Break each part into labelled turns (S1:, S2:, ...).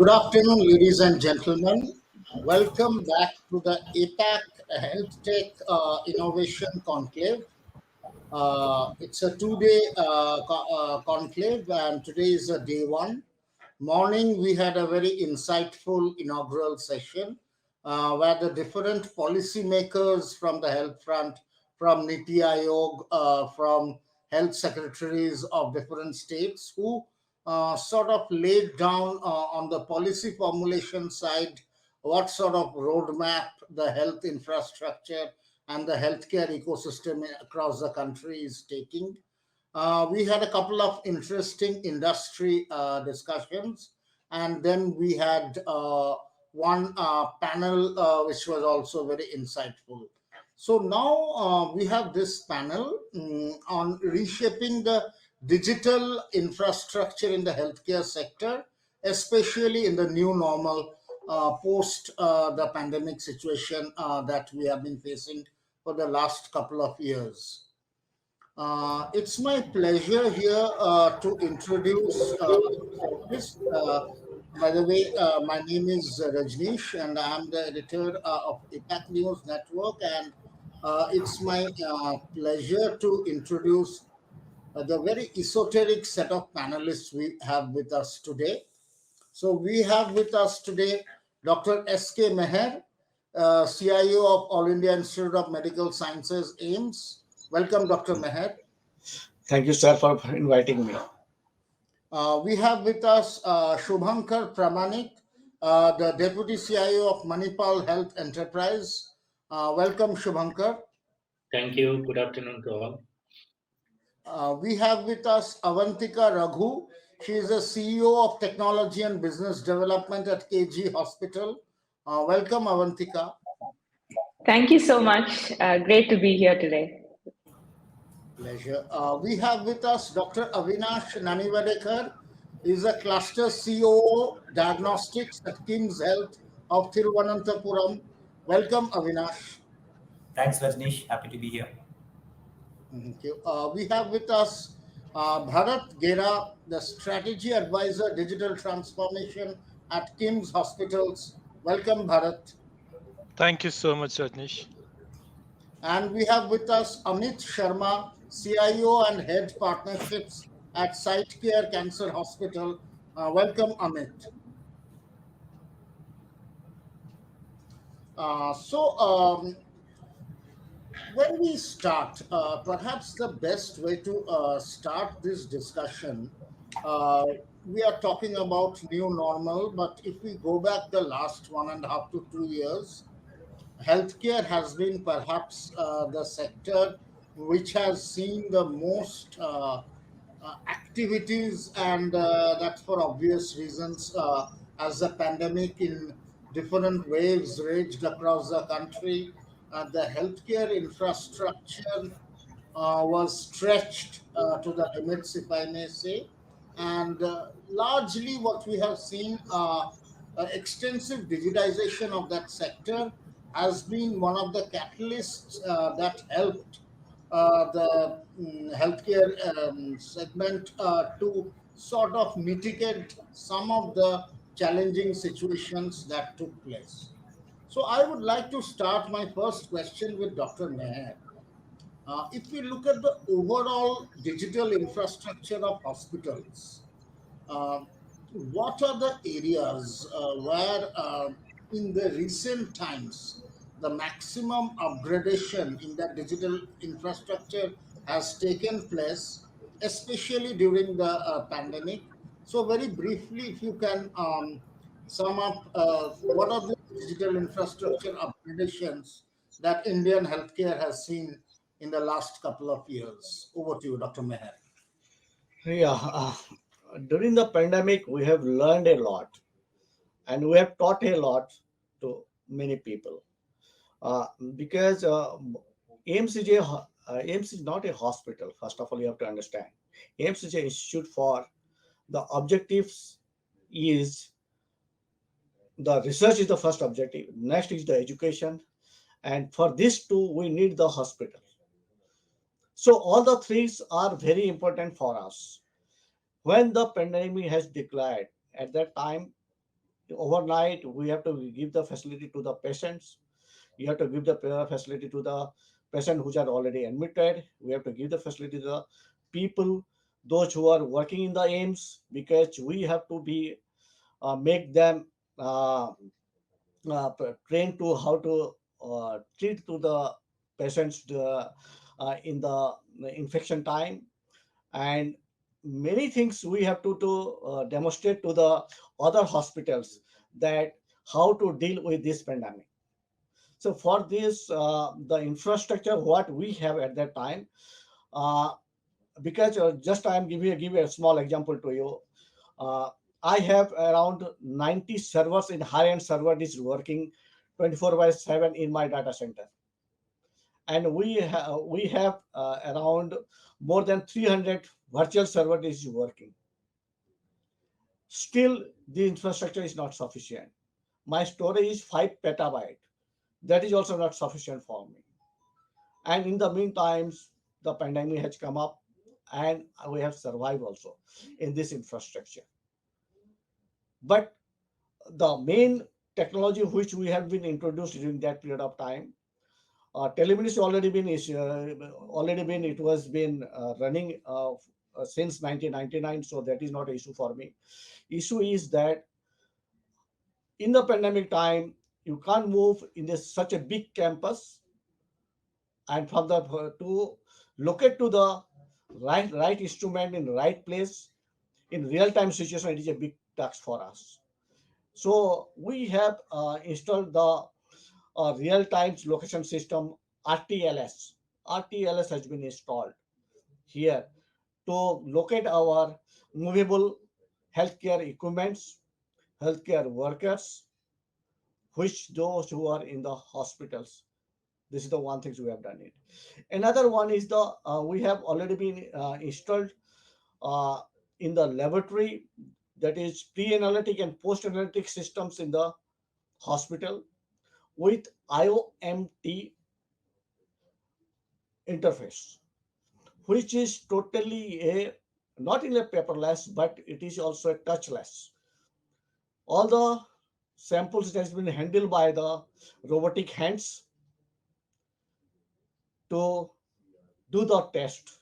S1: Good afternoon, ladies and gentlemen. Welcome back to the APAC HealthTech Innovation Conclave. It's a two-day conclave, and today is day one. Morning, we had a very insightful inaugural session where the different policymakers from the health front, from Niti Aayog, from health secretaries of different states, who sort of laid down on the policy formulation side what sort of roadmap the health infrastructure and the healthcare ecosystem across the country is taking. We had a couple of interesting industry discussions, and then we had one panel which was also very insightful. So now we have this panel on reshaping the digital infrastructure in the healthcare sector, especially in the new normal post the pandemic situation that we have been facing for the last couple of years. It's my pleasure here to introduce this. By the way, my name is Rajneesh, and I'm the editor of APAC News Network. And it's my pleasure to introduce the very esoteric set of panelists we have with us today. So we have with us today Dr. S.K. Meher, CIO of All India Institute of Medical Sciences, AIIMS. Welcome, Dr. Meher.
S2: Thank you, sir, for inviting me.
S1: We have with us Shuvankar Pramanik, the Deputy CIO of Manipal Health Enterprise. Welcome, Shuvankar.
S3: Thank you. Good afternoon to all.
S1: We have with us Avanthika Raghu. She is the CEO of Technology and Business Development at KG Hospital. Welcome, Avanthika.
S4: Thank you so much. Great to be here today.
S1: Pleasure. We have with us Dr.Avinash Nanivadekar. He is a cluster COO Diagnostics at KIMSHEALTH of Thiruvananthapuram. Welcome, Avinash.
S5: Thanks, Rajneesh. Happy to be here.
S1: Thank you. We have with us Bharat Gera, the Strategy Advisor Digital Transformation at KIMS Hospitals. Welcome, Bharat.
S6: Thank you so much, Rajneesh.
S1: And we have with us Amit Sharma, CIO and Head Partnerships at Cytecare Cancer Hospital. Welcome, Amit. When we start, perhaps the best way to start this discussion, we are talking about new normal, but if we go back the last 1.5 to 2 years, healthcare has been perhaps the sector which has seen the most activities, and that's for obvious reasons. As the pandemic in different waves raged across the country, the healthcare infrastructure was stretched to the limits, if I may say. And largely what we have seen, extensive digitization of that sector has been one of the catalysts that helped the healthcare segment to sort of mitigate some of the challenging situations that took place. So I would like to start my first question with Dr. Meher. If we look at the overall digital infrastructure of hospitals, what are the areas where in the recent times the maximum upgradation in that digital infrastructure has taken place, especially during the pandemic? So very briefly, if you can sum up what are the digital infrastructure upgradations that Indian healthcare has seen in the last couple of years. Over to you, Dr. Meher.
S2: Yeah, during the pandemic, we have learned a lot, and we have taught a lot to many people. Because AIIMS is not a hospital. First of all, you have to understand, AIIMS is an institute for the objectives is the research is the first objective. Next is the education, and for this too, we need the hospital. So all the things are very important for us. When the pandemic has declared, at that time, overnight. We have to give the facility to the patients. You have to give the facility to the patients who are already admitted. We have to give the facility to the people, those who are working in the AIMS, because we have to be make them uh, trained to how to treat to the patients in the infection time, and many things we have to demonstrate to the other hospitals that how to deal with this pandemic. So for this, the infrastructure what we have at that time, uh, because just I am give you a small example to you. Uh, I have around 90 servers in high-end server is working 24 by 7 in my data center, and we have around more than 300 virtual server is working. Still, the infrastructure is not sufficient. My storage is 5 petabyte. That is also not sufficient for me. And in the meantime, the pandemic has come up, and we have survived also in this infrastructure. But the main technology which we have been introduced during that period of time, telemedicine already been it was been running since 1999, so that is not an issue for me. Issue is that in the pandemic time, you can't move in such a big campus, and from the to locate to the right instrument in the right place in real time situation, it is a big task for us. So we have installed the real time location system, RTLS. RTLS has been installed here to locate our movable healthcare equipments, healthcare workers, which those who are in the hospitals. This is the one thing we have done it. Another one is the we have already been installed uh, in the laboratory, that is pre-analytic and post-analytic systems in the hospital with IOMT interface, which is totally a not in a paperless, but it is also a touchless. All the samples that has been handled by the robotic hands to do the test.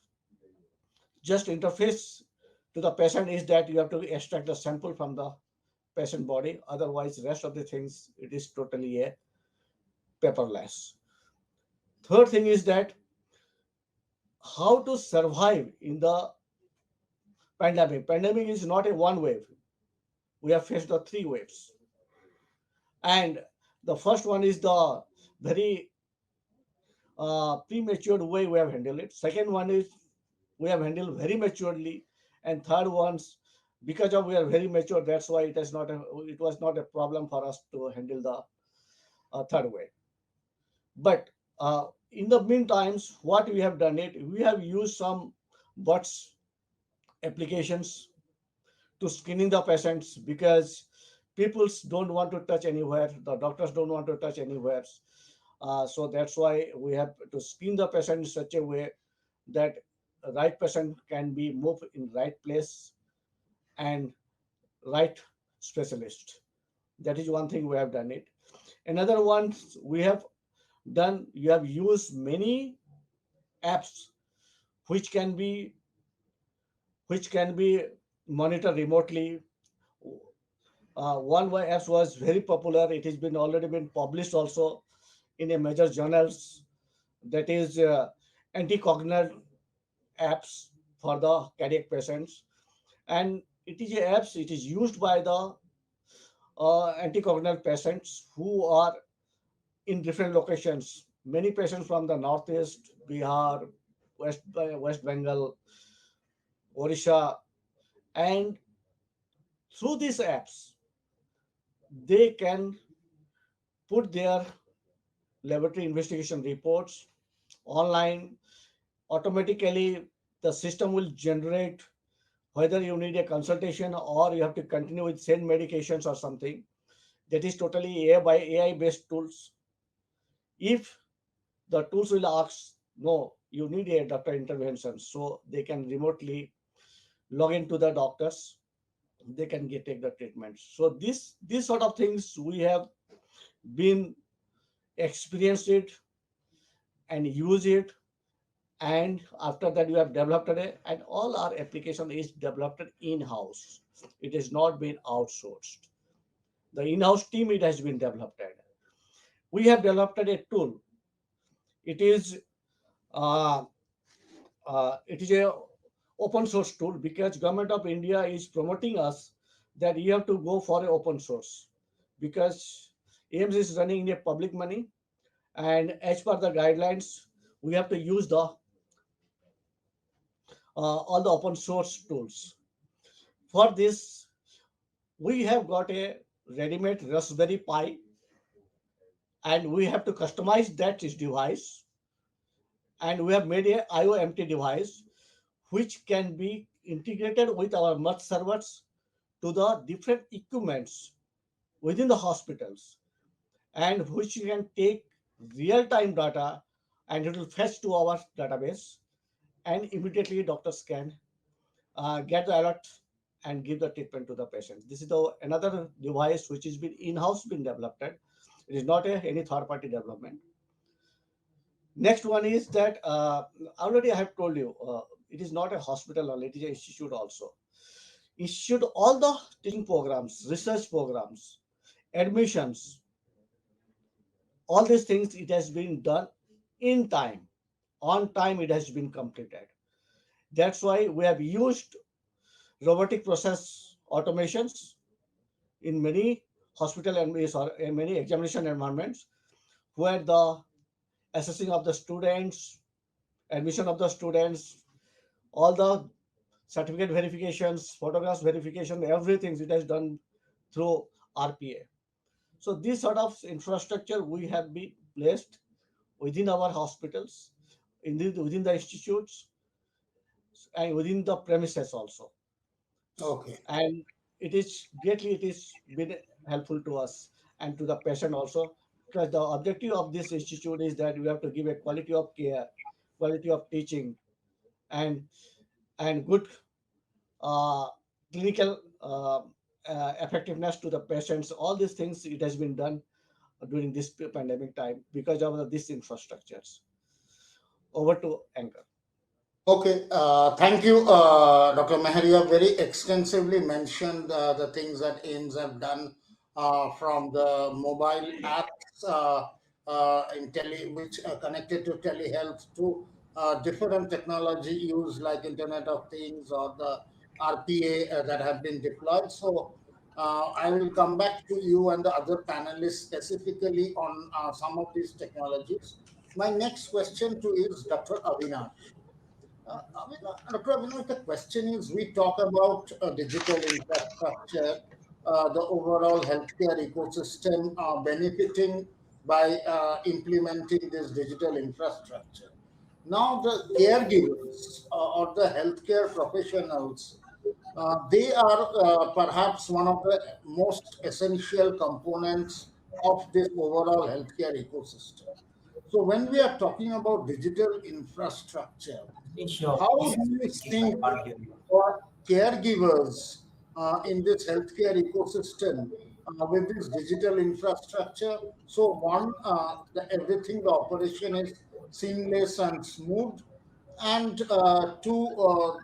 S2: Just interface to the patient is that you have to extract the sample from the patient body. Otherwise, rest of the things it is totally a paperless. Third thing is that how to survive in the pandemic. Pandemic is not a one wave. We have faced the three waves, and the first one is the very premature way we have handled it. Second one is we have handled very maturely, and third ones because of we are very mature. That's why it was not a problem for us to handle the third way. But in the meantimes, what we have done it, we have used some bots applications to screening the patients because people don't want to touch anywhere. The doctors don't want to touch anywhere. So that's why we have to screen the patient in such a way that the right patient can be moved in right place and right specialist. That is one thing we have done it. Another one we have done, you have used many apps which can be monitored remotely. One app was very popular. It has been already been published also in a major journals. That is anticoagulant apps for the cardiac patients, and it is a apps. It is used by the anticoagulant patients who are in different locations. Many patients from the northeast, Bihar, West Bengal, Orissa, and through these apps, they can put their laboratory investigation reports online. Automatically, the system will generate whether you need a consultation or you have to continue with same medications or something. That is totally AI based tools. If the tools will ask, no, you need a doctor intervention, so they can remotely log into the doctors they can take the treatment. So these sort of things we have been experienced it and use it, and after that we have developed it, and all our application is developed in house. It has not been outsourced. The in-house team, it has been developed. We have developed a tool. It is uh, it is a open source tool, because government of India is promoting us that you have to go for a open source, because AIMS is running in a public money, and as per the guidelines we have to use the all the open source tools. For this we have got a ready-made Raspberry Pi, and we have to customize that device, and we have made a IOMT device which can be integrated with our merge servers to the different equipments within the hospitals, and which can take real-time data, and it will fetch to our database, and immediately doctors can get the alert and give the treatment to the patient. This is the another device which has been in-house been developed. It is not any third-party development. Next one is that already I have told you, it is not a hospital only, it is an institute also. Institute, all the teaching programs, research programs, admissions, all these things, it has been done in time. On time it has been completed. That's why we have used robotic process automations in many hospital and in many examination environments, where the assessing of the students, admission of the students, all the certificate verifications, photographs verification, everything it has done through RPA. So this sort of infrastructure we have been placed within our hospitals, within the institutes, and within the premises also.
S1: Okay.
S2: And it is been helpful to us and to the patient also, because the objective of this institute is that we have to give a quality of care, quality of teaching, and good uh, clinical effectiveness to the patients. All these things it has been done during this pandemic time because of these infrastructures. Over to Anchor.
S1: Okay, thank you, Dr. Meher. You have very extensively mentioned the things that AIMS have done from the mobile apps which are connected to telehealth to different technology used like Internet of Things or the RPA that have been deployed. So I will come back to you and the other panelists specifically on some of these technologies. My next question to you is Dr. Avinash. Dr. Avinash, the question is, we talk about digital infrastructure, the overall healthcare ecosystem benefiting by implementing this digital infrastructure. Now, the caregivers or the healthcare professionals, they are perhaps one of the most essential components of this overall healthcare ecosystem. So, when we are talking about digital infrastructure,
S5: Rajneesh, your
S1: how
S5: voice
S1: do
S5: is
S1: you
S5: breaking. I
S1: think
S5: can't hear you.
S1: for caregivers in this healthcare ecosystem with this digital infrastructure? So, one, everything, the operation is seamless and smooth, and two,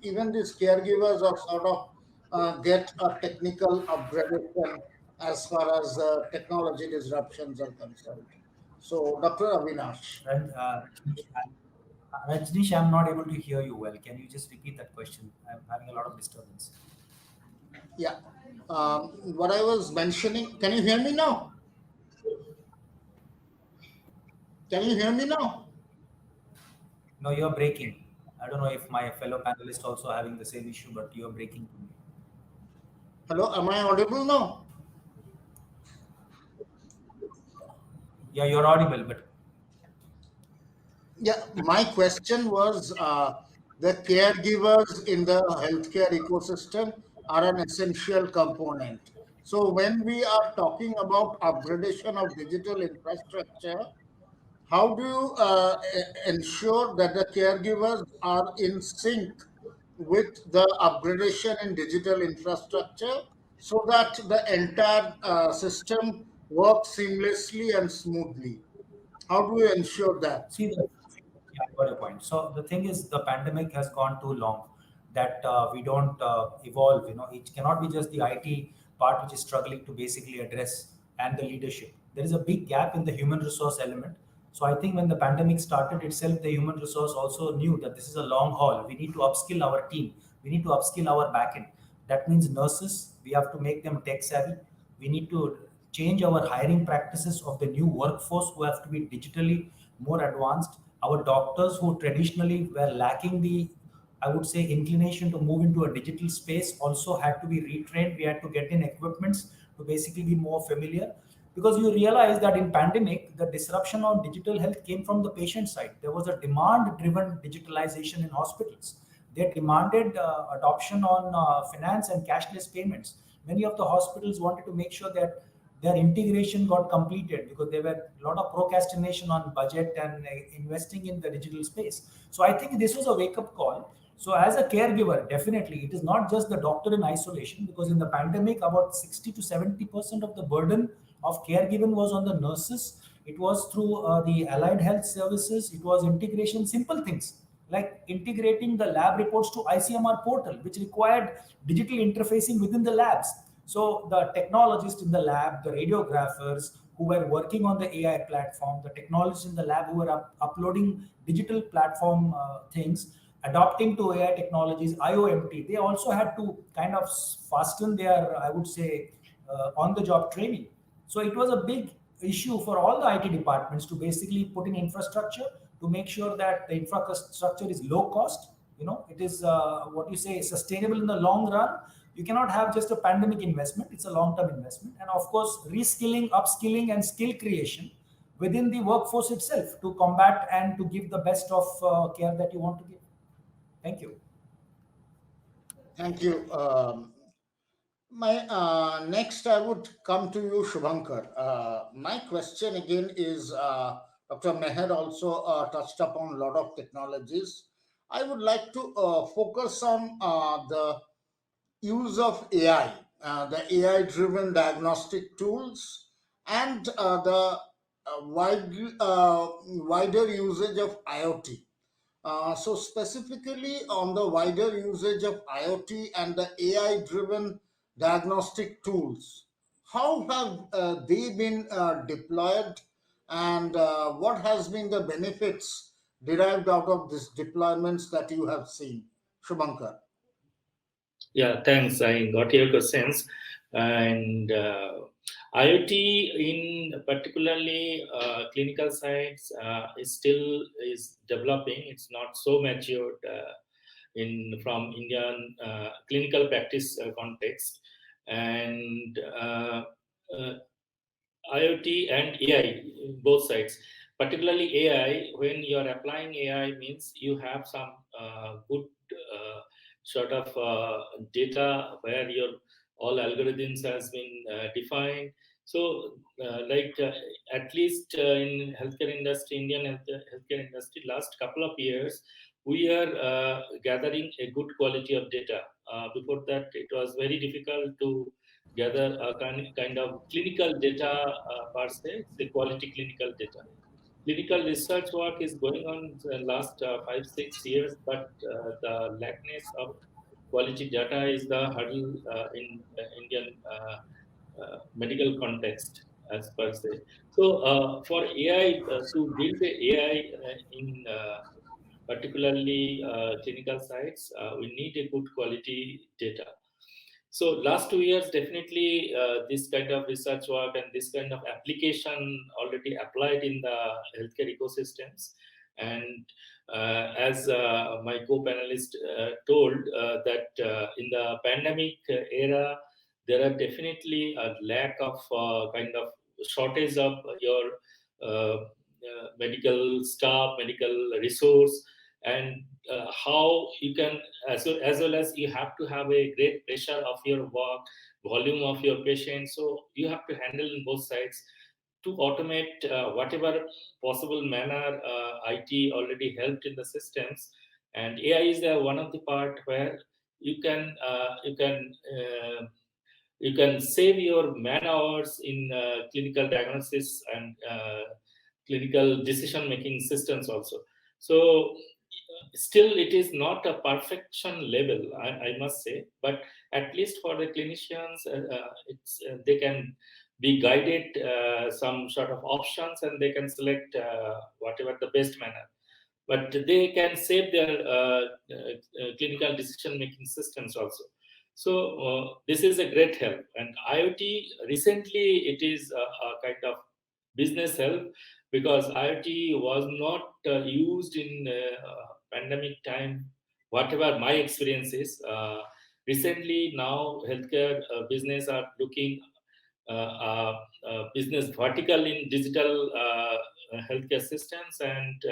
S1: even these caregivers are sort of get a technical upgradation as far as technology disruptions are concerned. So, Dr. Avinash.
S5: And Rajneesh, I'm not able to hear you well. Can you just repeat that question? I'm having a lot of disturbance.
S1: Yeah. What I was mentioning, can you hear me now? Can you hear me now?
S5: No, you're breaking. I don't know if my fellow panelists also having the same issue, but you're breaking to me.
S1: Hello, am I audible now?
S5: Yeah, you're audible, but
S1: Yeah, my question was the caregivers in the healthcare ecosystem are an essential component. So, when we are talking about upgradation of digital infrastructure, how do you ensure that the caregivers are in sync with the upgradation in digital infrastructure so that the entire system works seamlessly and smoothly? How do we ensure that?
S5: See, yeah, I got your point. So the thing is, the pandemic has gone too long that we don't evolve. It cannot be just the IT part which is struggling to basically address and the leadership. There is a big gap in the human resource element. So I think when the pandemic started itself, the human resource also knew that this is a long haul. We need to upskill our team. We need to upskill our backend. That means nurses. We have to make them tech savvy. We need to change our hiring practices of the new workforce who have to be digitally more advanced. Our doctors who traditionally were lacking the, I would say, inclination to move into a digital space also had to be retrained. We had to get in equipments to basically be more familiar, because you realize that in pandemic the disruption on digital health came from the patient side. There was a demand driven digitalization in hospitals. They demanded adoption on finance and cashless payments. Many of the hospitals wanted to make sure that their integration got completed because there were a lot of procrastination on budget and investing in the digital space. So I think this was a wake up call. So as a caregiver, definitely it is not just the doctor in isolation, because in the pandemic about 60 to 70% of the burden of caregiving was on the nurses. It was through the allied health services. It was integration, simple things like integrating the lab reports to ICMR portal, which required digital interfacing within the labs. So the technologists in the lab, the radiographers who were working on the AI platform, the technologists in the lab who were uploading digital platform things, adopting to AI technologies, IOMT, they also had to kind of fasten their, I would say, on-the-job training. So it was a big issue for all the IT departments to basically put in infrastructure to make sure that the infrastructure is low cost. It is what you say sustainable in the long run. You cannot have just a pandemic investment. It's a long-term investment, and of course, reskilling, upskilling, and skill creation within the workforce itself to combat and to give the best of care that you want to give. Thank you.
S1: Thank you. My next, I would come to you, Shuvankar. My question again is, Dr. Meher also touched upon a lot of technologies. I would like to focus on the use of AI, the AI-driven diagnostic tools, and the wider usage of IoT. So specifically on the wider usage of IoT and the AI-driven diagnostic tools, how have they been deployed, and what has been the benefits derived out of these deployments that you have seen, Shubhankar?
S3: Yeah, thanks. I got your questions. And IoT in particularly clinical sites is developing. It's not so matured in from Indian clinical practice context. And IoT and AI, both sides. Particularly AI, when you are applying AI, means you have some good sort of data where your all algorithms has been defined. So, at least in healthcare industry, Indian healthcare industry, last couple of years, we are gathering a good quality of data. Before that, it was very difficult to gather a kind of clinical data per se, the quality clinical data. Clinical research work is going on the last 5-6 years, but the lackness of quality data is the hurdle in Indian medical context, as per se. So, for AI to build the AI in particularly clinical sites, we need a good quality data. So last 2 years, definitely this kind of research work and this kind of application already applied in the healthcare ecosystems. And as my co-panelist told, that in the pandemic era, there are definitely a lack of kind of shortage of your medical staff, medical resource, and how you can, as well as you have to have a great pressure of your work, volume of your patients. So you have to handle in both sides to automate whatever possible manner IT already helped in the systems. And AI is one of the part where you can save your man hours in clinical diagnosis and clinical decision making systems also. So still it is not a perfection level, I must say, but at least for the clinicians, they can be guided some sort of options, and they can select whatever the best manner, but they can save their clinical decision making systems also. So this is a great help. And IoT recently, it is a kind of business help, because IoT was not used in pandemic time, whatever my experience is. Recently now healthcare business are looking business vertical in digital healthcare systems, and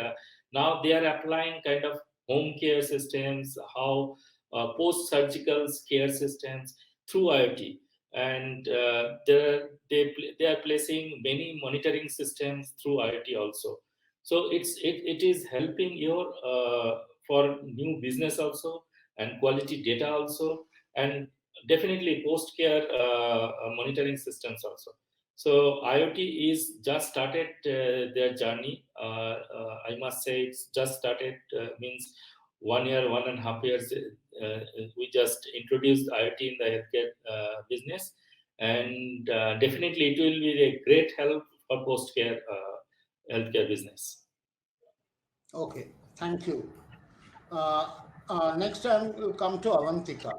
S3: now they are applying kind of home care systems, how post-surgical care systems through IoT, and they are placing many monitoring systems through IoT also. So it is helping your for new business also, and quality data also, and definitely post-care monitoring systems also. So IoT is just started their journey. I must say it's just started, means 1 year, 1.5 years. We just introduced IoT in the healthcare business, and definitely it will be a great help for post-care healthcare business.
S1: Okay, thank you. Next time we'll come to Avanthika.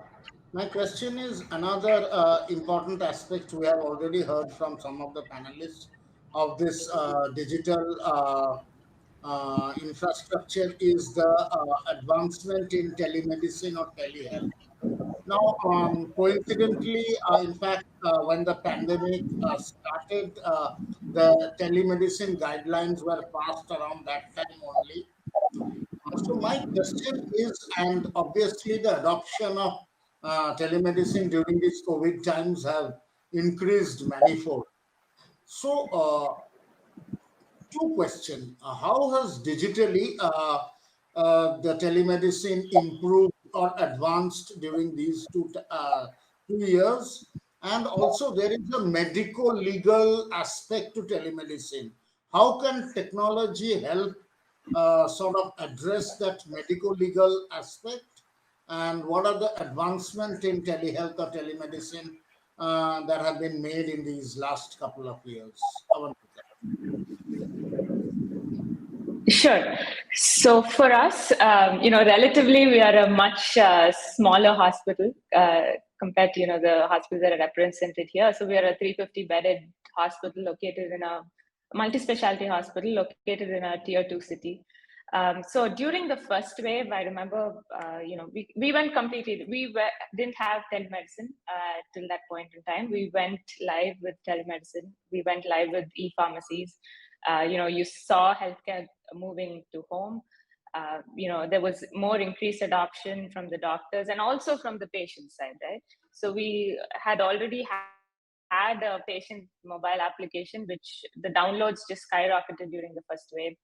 S1: My question is another important aspect we have already heard from some of the panelists of this digital infrastructure is the advancement in telemedicine or telehealth. Now, coincidentally, in fact, when the pandemic started, the telemedicine guidelines were passed around that time only. So my question is, and obviously the adoption of telemedicine during these COVID times have increased manifold. So two questions. How has digitally the telemedicine improved or advanced during these 2 years? And also there is a medico-legal aspect to telemedicine. How can technology help sort of address that medico-legal aspect? And what are the advancements in telehealth or telemedicine that have been made in these last couple of years? Avanthika.
S4: Sure. So for us, relatively, we are a much smaller hospital compared to, the hospitals that are represented here. So we are a 350-bedded hospital located in a multi-specialty hospital located in a tier 2 city. So during the first wave, I remember, we went completely, didn't have telemedicine till that point in time. We went live with telemedicine. We went live with e-pharmacies. You saw healthcare moving to home. There was more increased adoption from the doctors and also from the patient side, right? So we had already had a patient mobile application, which the downloads just skyrocketed during the first wave,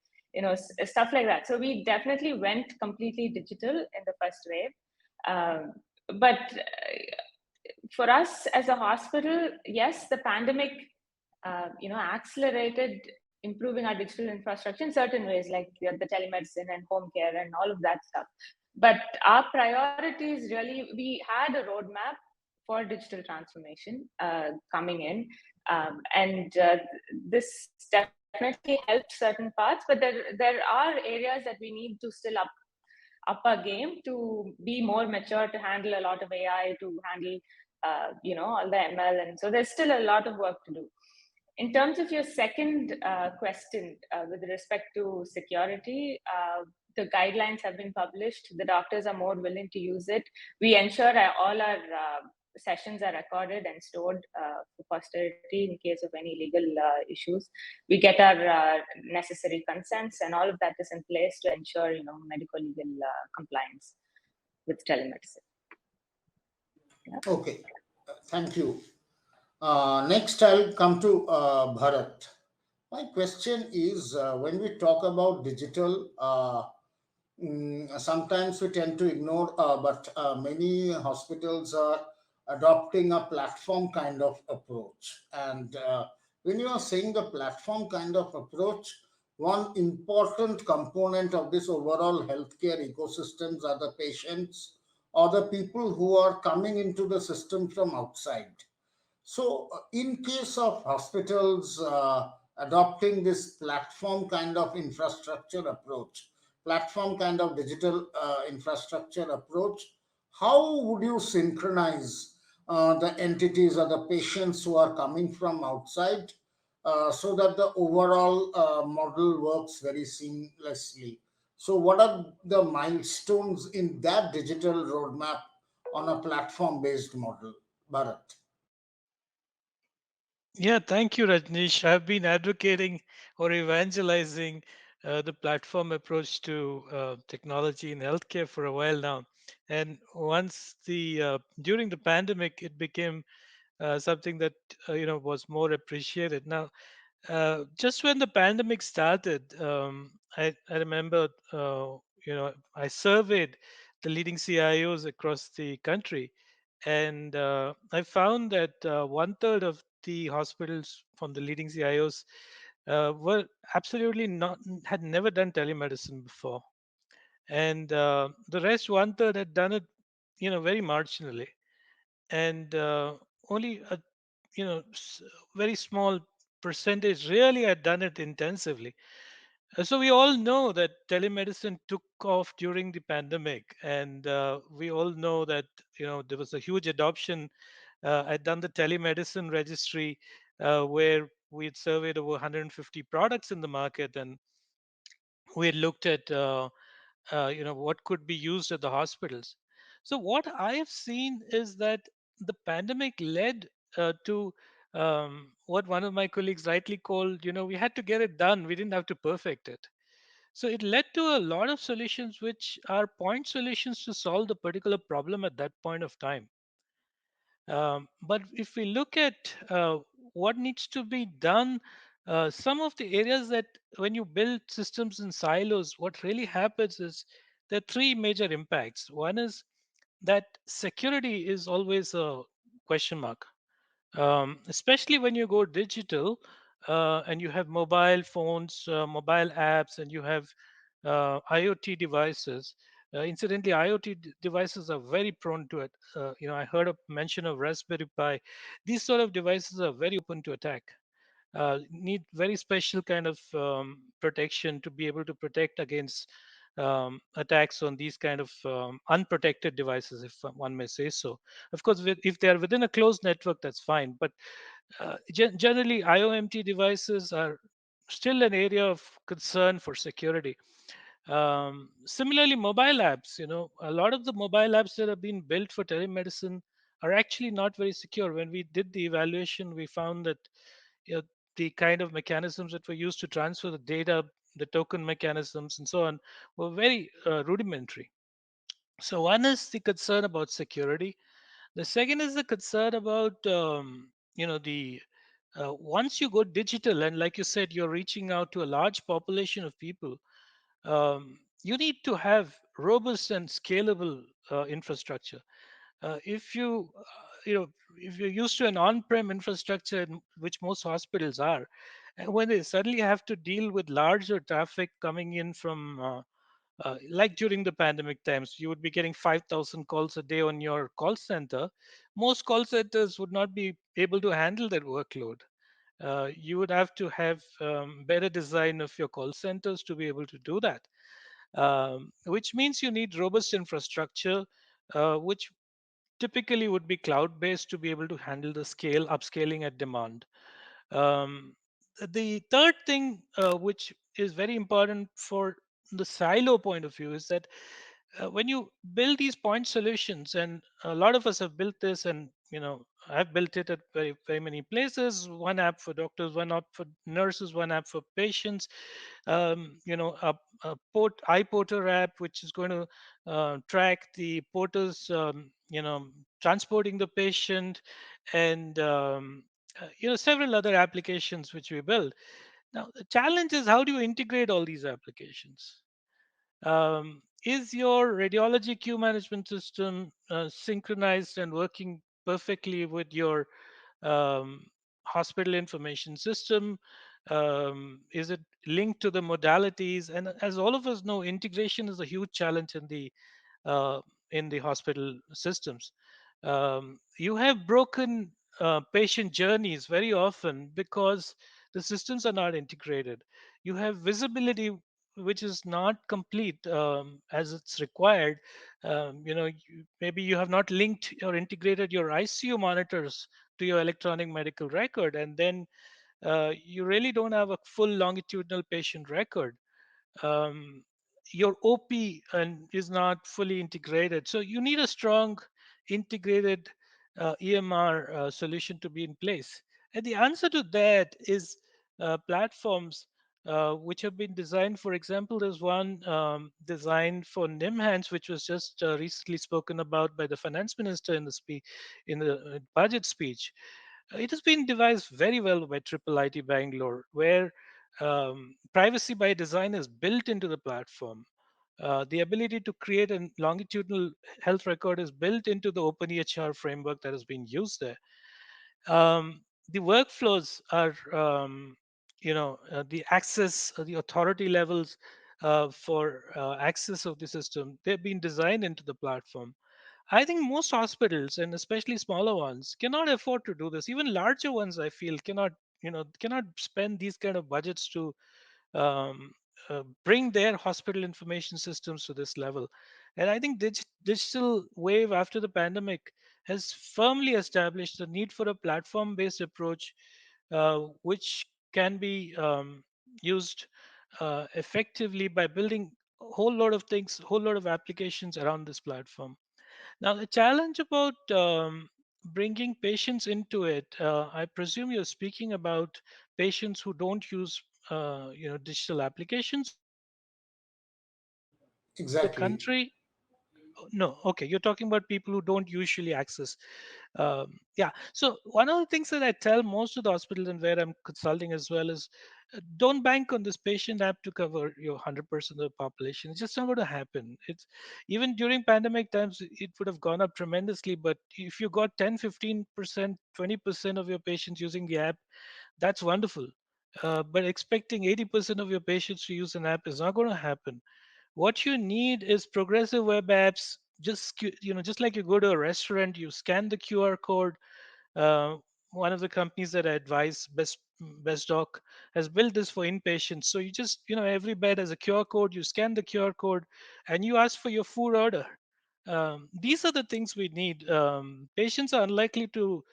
S4: stuff like that. So we definitely went completely digital in the first wave. But for us as a hospital, yes, the pandemic, accelerated improving our digital infrastructure in certain ways, like the telemedicine and home care and all of that stuff. But our priorities really, we had a roadmap for digital transformation coming in, and this definitely helped certain parts, but there are areas that we need to still up our game to be more mature, to handle a lot of AI, to handle all the ML, and so there's still a lot of work to do. In terms of your second question, with respect to security, the guidelines have been published. The doctors are more willing to use it. We ensure all our sessions are recorded and stored for posterity in case of any legal issues. We get our necessary consents, and all of that is in place to ensure, medical legal compliance with telemedicine. Yeah.
S1: Okay, thank you. Next, I'll come to Bharat. My question is, when we talk about digital, sometimes we tend to ignore, but many hospitals are adopting a platform kind of approach. And when you are saying the platform kind of approach, one important component of this overall healthcare ecosystems are the patients or the people who are coming into the system from outside. So, in case of hospitals adopting this platform kind of infrastructure approach, platform kind of digital infrastructure approach, how would you synchronize the entities or the patients who are coming from outside so that the overall model works very seamlessly? So, what are the milestones in that digital roadmap on a platform based model, Bharat?
S6: Yeah, thank you, Rajneesh. I've been advocating or evangelizing the platform approach to technology in healthcare for a while now. And once during the pandemic, it became something that was more appreciated. Now, just when the pandemic started, I remember I surveyed the leading CIOs across the country, and I found that one third of the hospitals from the leading CIOs were absolutely not had never done telemedicine before, and the rest one third had done it, very marginally, and only a very small percentage really had done it intensively. So we all know that telemedicine took off during the pandemic, and we all know that there was a huge adoption. I'd done the telemedicine registry where we had surveyed over 150 products in the market, and we had looked at what could be used at the hospitals. So what I have seen is that the pandemic led to what one of my colleagues rightly called, we had to get it done. We didn't have to perfect it. So it led to a lot of solutions which are point solutions to solve the particular problem at that point of time. But if we look at what needs to be done, some of the areas that when you build systems in silos, what really happens is there are three major impacts. One is that security is always a question mark, especially when you go digital and you have mobile phones, mobile apps, and you have IoT devices. Incidentally, IoT devices are very prone to it. I heard a mention of Raspberry Pi. These sort of devices are very open to attack. Need very special kind of protection to be able to protect against attacks on these kind of unprotected devices, if one may say so. Of course, if they are within a closed network, that's fine. But generally, IoMT devices are still an area of concern for security. Similarly, mobile apps, a lot of the mobile apps that have been built for telemedicine are actually not very secure. When we did the evaluation, we found that you know, the kind of mechanisms that were used to transfer the data, the token mechanisms, and so on, were very rudimentary. So one is the concern about security. The second is the concern about the once you go digital, and like you said, you're reaching out to a large population of people. You need to have robust and scalable infrastructure. If if you're used to an on-prem infrastructure, which most hospitals are, and when they suddenly have to deal with larger traffic coming in from like during the pandemic times, you would be getting 5,000 calls a day on your call center. Most call centers would not be able to handle that workload. You would have to have better design of your call centers to be able to do that, which means you need robust infrastructure, which typically would be cloud based to be able to handle the upscaling at demand. Um, the third thing, which is very important for the silo point of view, is that when you build these point solutions, and a lot of us have built this, and I've built it at very very many places. One app for doctors, one app for nurses, one app for patients. A iPorter app, which is going to track the porters, transporting the patient, and several other applications which we build. Now the challenge is, how do you integrate all these applications? is your radiology queue management system synchronized and working perfectly with your um, hospital information system? Is it linked to the modalities? And as all of us know, integration is a huge challenge uh, in the hospital systems. You have broken patient journeys very often because the systems are not integrated. You have visibility which is not complete as it's required. Maybe you have not linked or integrated your ICU monitors to your electronic medical record, and then you really don't have a full longitudinal patient record. um, your OP and is not fully integrated. So you need a strong integrated EMR solution to be in place. And the answer to that is platforms which have been designed. For example, there's one designed for NIMHANS, which was just recently spoken about by the finance minister in the budget speech. It has been devised very well by Triple IT Bangalore, where privacy by design is built into the platform. The ability to create a longitudinal health record is built into the OpenEHR framework that has been used there. The workflows are, the access, the authority levels for access of the system, they've been designed into the platform. I think most hospitals, and especially smaller ones, cannot afford to do this. Even larger ones, I feel, cannot spend these kind of budgets to um, bring their hospital information systems to this level. And I think digital wave after the pandemic has firmly established the need for a platform-based approach, which can be used effectively by building a whole lot of things, whole lot of applications around this platform. Now, the challenge about bringing patients into it, I presume you're speaking about patients who don't use, digital applications, or you're talking about people who are in the
S1: Exactly.
S6: country. Oh, no, okay, you're talking about people who don't usually access. Yeah, so one of the things that I tell most of the hospitals and where I'm consulting as well is, don't bank on this patient app to cover your 100% of the population. It's just not going to happen. It's even during pandemic times, it would have gone up tremendously. But if you got 10, 15%, 20% of your patients using the app, that's wonderful. But expecting 80% of your patients to use an app is not going to happen. What you need is progressive web apps. Just like you go to a restaurant, you scan the QR code. uh, One of the companies that I advise, Best Doc, has built this for inpatients. So you just, every bed has a QR code. You scan the QR code, and you ask for your food order. These are the things we need. Patients are unlikely to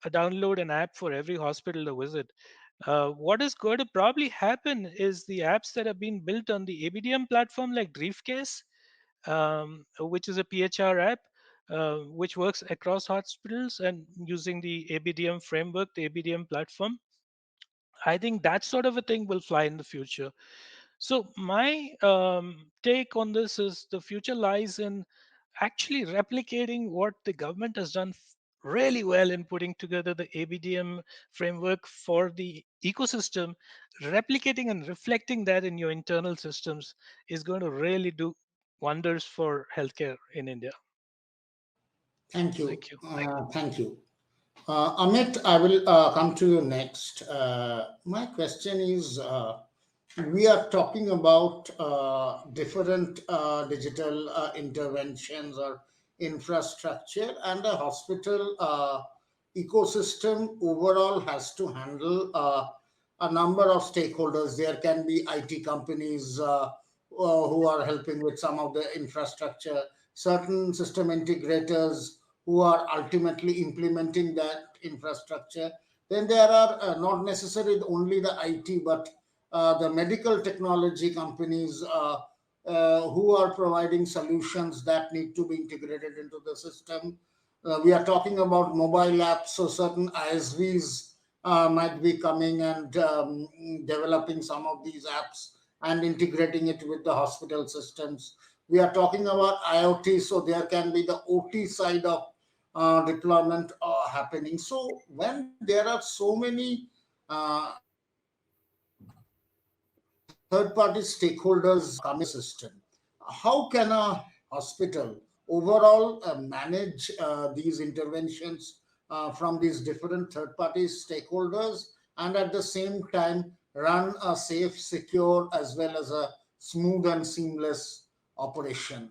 S6: download an app for every hospital to visit. What is going to probably happen is the apps that have been built on the ABDM platform, like Briefcase, which is a PHR app, which works across hospitals and using the ABDM framework, the ABDM platform. I think that sort of a thing will fly in the future. So my take on this is the future lies in actually replicating what the government has done really well in putting together the ABDM framework for the ecosystem. Replicating and reflecting that in your internal systems is going to really do wonders for healthcare in India.
S1: Thank you.
S6: Thank you.
S1: Thank you. Amit, I will come to you next. My question is, we are talking about different digital interventions or infrastructure, and the hospital ecosystem overall has to handle a number of stakeholders. There can be IT companies who are helping with some of the infrastructure, certain system integrators who are ultimately implementing that infrastructure. Then there are not necessarily only the IT, but the medical technology companies who are providing solutions that need to be integrated into the system. We are talking about mobile apps, so certain ISVs might be coming and developing some of these apps and integrating it with the hospital systems. We are talking about IoT, so there can be the OT side of deployment happening. So when there are so many third party stakeholders coming system, How can a hospital overall manage these interventions from these different third party stakeholders, and at the same time run a safe, secure, as well as a smooth and seamless operation?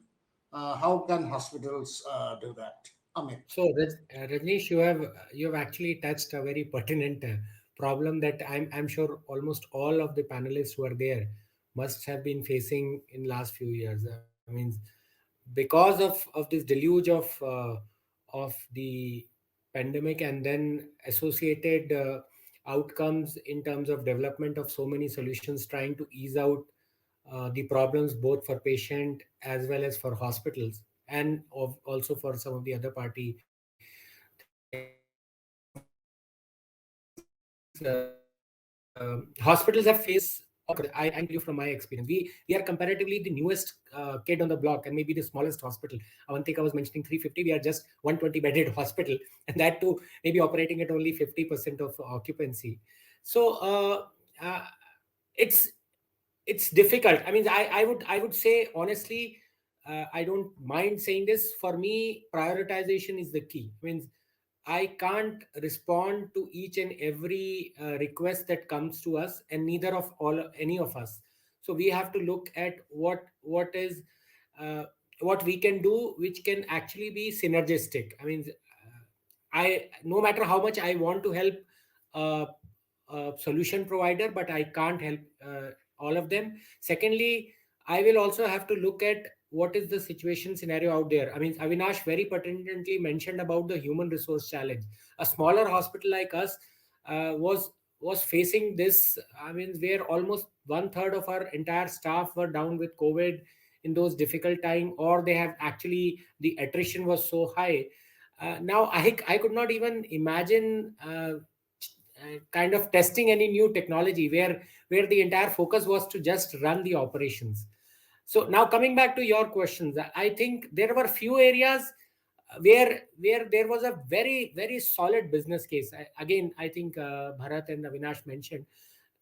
S1: How can hospitals do that? Amit.
S7: So, Rajneesh, you have actually touched a very pertinent problem that I'm sure almost all of the panelists who are there must have been facing in last few years. I mean, because of this deluge of the pandemic and then associated outcomes in terms of development of so many solutions trying to ease out the problems both for patient as well as for hospitals and also for some of the other party things. Hospitals have faced I'm telling you from my experience. We are comparatively the newest kid on the block and maybe the smallest hospital. Avanthika was mentioning 350. We are just 120 bedded hospital, and that too maybe operating at only 50% of occupancy. So it's it's difficult. I mean, I would say honestly, I don't mind saying this. For me, prioritization is the key. I mean, I can't respond to each and every request that comes to us, and neither of all any of us. So we have to look at uh, what we can do, which can actually be synergistic. I mean, I no matter how much I want to help uh, a solution provider, but I can't help all of them. Secondly, I will also have to look at what is the situation scenario out there. I mean, Avinash very pertinently mentioned about the human resource challenge. A smaller hospital like us was facing this. I mean, where almost one third of our entire staff were down with COVID in those difficult time, or they have actually the attrition was so high. Now I could not even imagine kind of testing any new technology where the entire focus was to just run the operations. So now coming back to your questions, I think there were few areas where there was a very solid business case. Again, I think Bharat and Avinash mentioned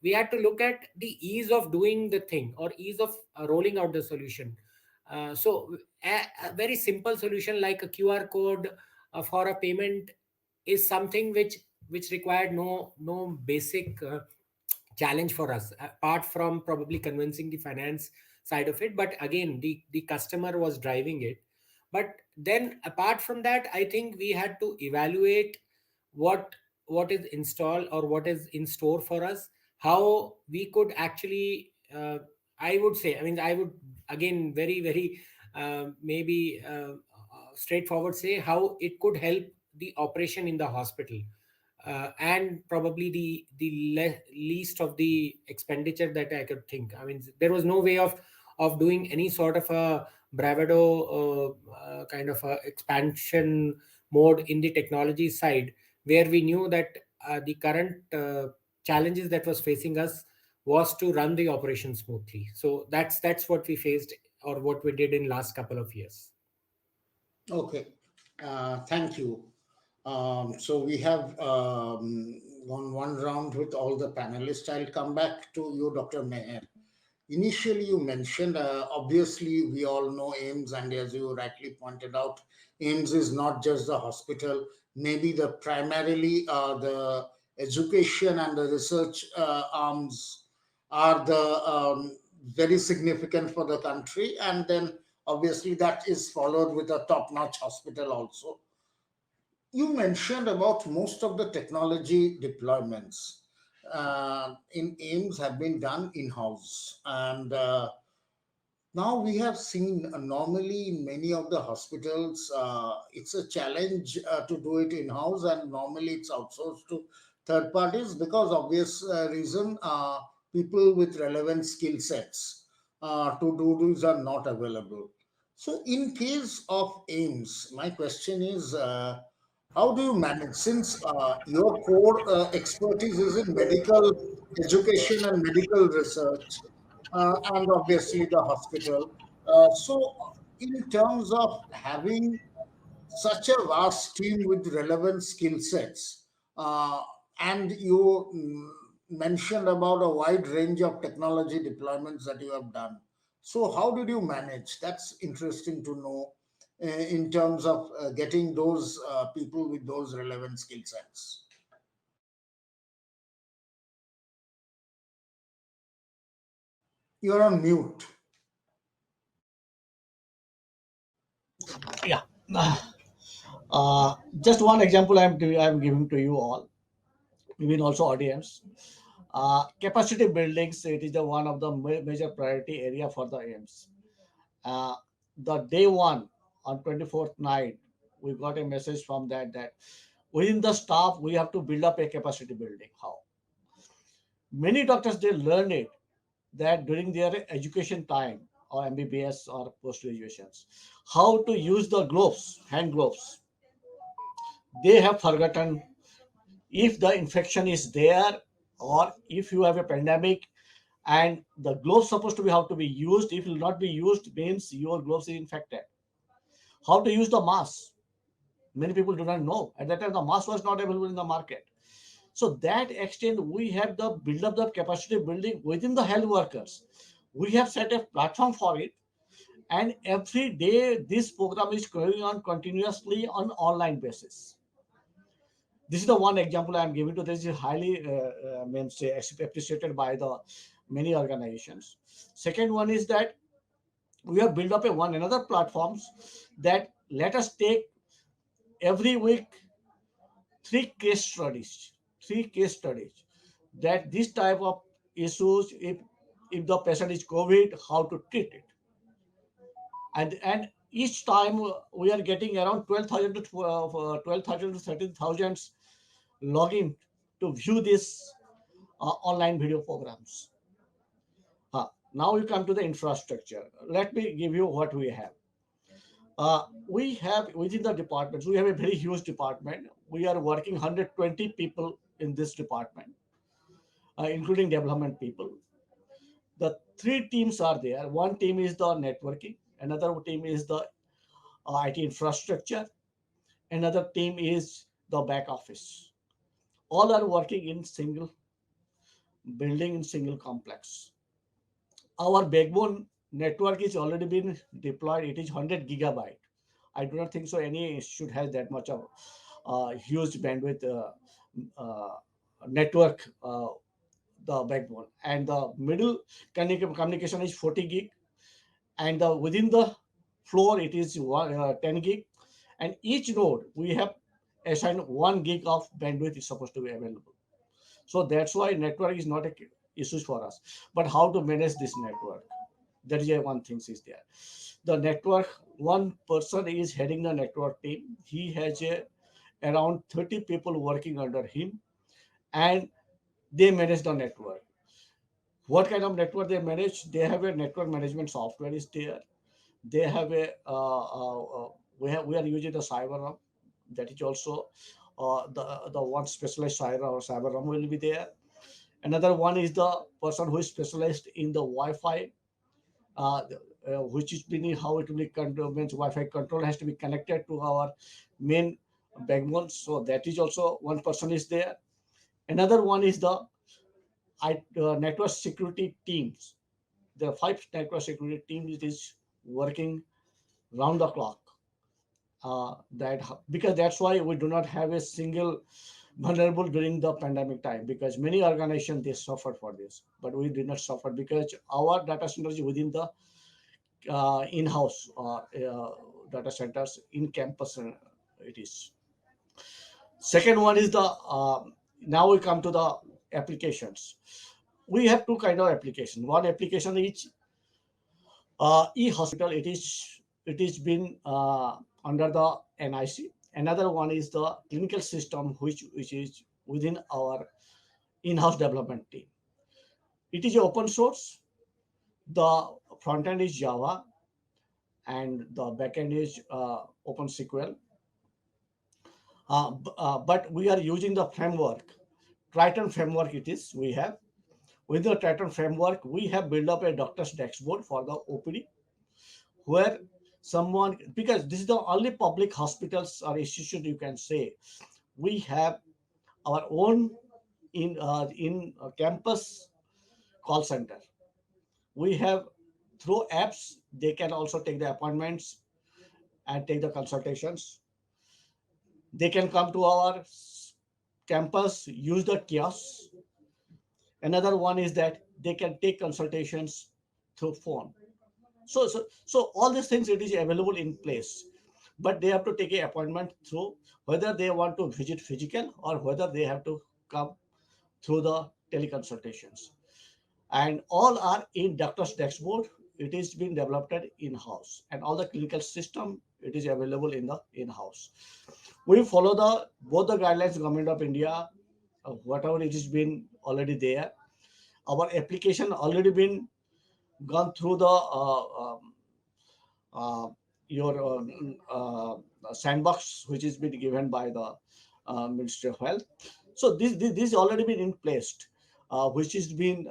S7: we had to look at the ease of doing the thing or ease of rolling out the solution. So a very simple solution like a QR code for a payment is something which required no basic challenge for us apart from probably convincing the finance side of it, but again the customer was driving it. But then apart from that, I think we had to evaluate what what is installed or what is in store for us, how we could actually I would say, I mean, I would again very maybe straightforward say how it could help the operation in the hospital, and probably the least of the expenditure that I could think. I mean, there was no way of doing any sort of a bravado kind of a expansion mode in the technology side, where we knew that the current challenges that was facing us was to run the operation smoothly. So that's what we faced or what we did in last couple of years.
S1: Okay, thank you. So we have gone one round with all the panelists. I'll come back to you, Dr. Meher. Initially, you mentioned, obviously, we all know AIMS, and as you rightly pointed out, AIMS is not just the hospital, maybe the primarily the education and the research arms are the very significant for the country. And then obviously that is followed with a top-notch hospital also. You mentioned about most of the technology deployments in AIMS have been done in-house. And now we have seen normally in many of the hospitals, it's a challenge to do it in-house, and normally it's outsourced to third parties because obvious reason, people with relevant skill sets to do these are not available. So in case of AIMS, my question is, how do you manage, since your core expertise is in medical education and medical research, and obviously the hospital. So, in terms of having such a vast team with relevant skill sets, uh, and you mentioned about a wide range of technology deployments that you have done. So how did you manage? That's interesting to know in terms of getting those people with those relevant skill sets. You're on mute.
S2: Yeah. Just one example I'm giving to you all, even also audience. Capacity buildings, it is the one of the major priority area for the AIMS. Uh, the day one on 24th night, we got a message from that within the staff we have to build up a capacity building. How? Many doctors they learn it that during their education time or MBBS or post graduations, how to use the gloves, hand gloves. They have forgotten if the infection is there or if you have a pandemic and the gloves supposed to be how to be used. If it will not be used means your gloves is infected. How to use the mask? Many people do not know. At that time, the mask was not available in the market. So that extent, we have the build up the capacity building within the health workers. We have set a platform for it, and every day this program is going on continuously on online basis. This is the one example I am giving to. This is highly means appreciated by the many organizations. Second one is that we have built up a one another platforms that let us take every week three case studies that this type of issues, if the patient is COVID, how to treat it. And each time we are getting around 12,000 to 12,000 to 13,000 login to view this online video programs. Now we come to the infrastructure. Let me give you what we have. We have within the departments, we have a very huge department. We are working 120 people in this department, including development people. The three teams are there. One team is the networking, another team is the IT infrastructure, another team is the back office. All are working in single building in single complex. Our backbone network is already been deployed. It is 100 gigabyte. I do not think so any should have that much of huge bandwidth uh, network, the backbone. And the middle communication is 40 gig, and within the floor it is 10 gig, and each node we have assigned 1 gig of bandwidth is supposed to be available. So that's why network is not a issue for us. But how to manage this network? That is one thing is there. The network, one person is heading the network team. He has around 30 people working under him, and they manage the network. What kind of network they manage? They have a network management software is there. They have a we are using the cyber room. That is also the one specialized cyber room will be there. Another one is the person who is specialized in the Wi-Fi, which is being how it will be control, means Wi-Fi control has to be connected to our main backbone. So that is also one person is there. Another one is the network security teams. There are 5 network security teams. It is working round the clock. That because that's why we do not have a single vulnerable during the pandemic time, because many organizations they suffered for this, but we did not suffer because our data centers within the in-house data centers in campus. It is second one is the now we come to the applications. We have two kind of application. One application is e-hospital. It is been under the NIC. Another one is the clinical system, which is within our in-house development team. It is open source. The front end is Java, and the back end is OpenSQL. But we are using the framework, Triton framework. It is we have with the Triton framework we have built up a doctor's dashboard for the OPD, where someone, because this is the only public hospitals or institution you can say we have our own in campus call center. We have through apps, they can also take the appointments and take the consultations. They can come to our campus, use the kiosks. Another one is that they can take consultations through phone. So all these things, it is available in place, but they have to take an appointment through, whether they want to visit physical or whether they have to come through the teleconsultations. And all are in doctor's dashboard. It is being developed in-house, and all the clinical system, it is available in the in-house. We follow the both the guidelines, government of India, whatever it has been already there. Our application already been gone through the uh, your sandbox, which is been given by the Ministry of Health. So this already been in place, which is been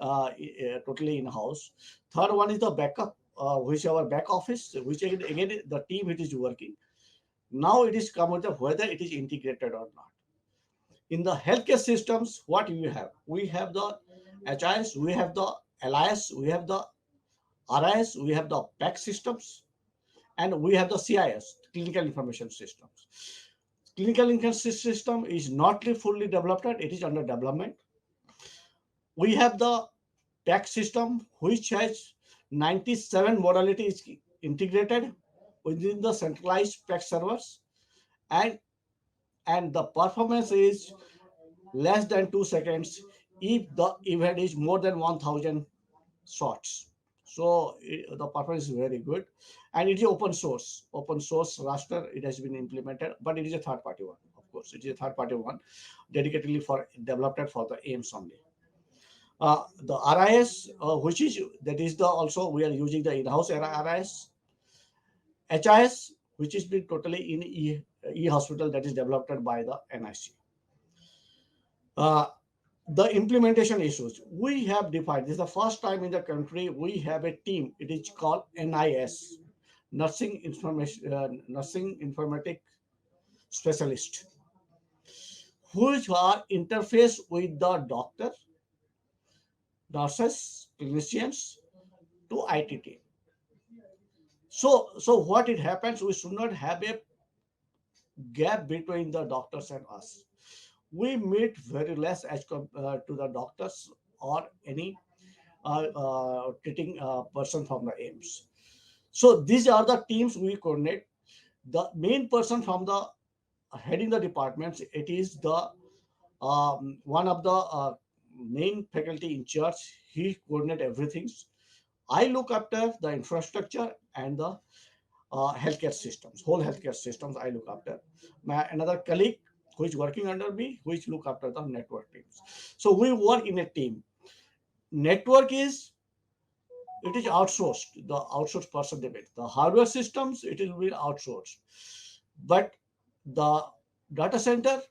S2: totally in house. Third one is the backup, which our back office, which again the team it is working. Now it is come with the whether it is integrated or not. In the healthcare systems, what you have? We have the HIS, we have the LIS, we have the RIS, we have the PAC systems, and we have the CIS, clinical information systems. Clinical information system is not fully developed, it is under development. We have the PAC system, which has 97 modalities integrated within the centralized PAC servers, and the performance is less than 2 seconds if the event is more than 1000 shots. So the performance is very good, and it is open source raster. It has been implemented, but it is a third party one. Of course, it is a third party one, dedicatedly for developed for the AIMS only. The RIS, which is that is the also we are using the in-house RIS. HIS, which is been totally in e-hospital, that is developed by the NIC. The implementation issues we have defined. This is the first time in the country we have a team. It is called NIS, Nursing Informatic Specialist, which are interface with the doctor, nurses, clinicians to IT team. So what it happens, we should not have a gap between the doctors and us. We meet very less as compared to the doctors or any treating person from the AIMS. So these are the teams we coordinate. The main person from the heading the departments, it is the one of the main faculty in charge. He coordinate everything. I look after the infrastructure and the healthcare systems, whole healthcare systems I look after. My another colleague who is working under me, which look after the network teams. So we work in a team. Network is, it is outsourced, the outsourced person debate. The hardware systems, it will be outsourced. But the data center,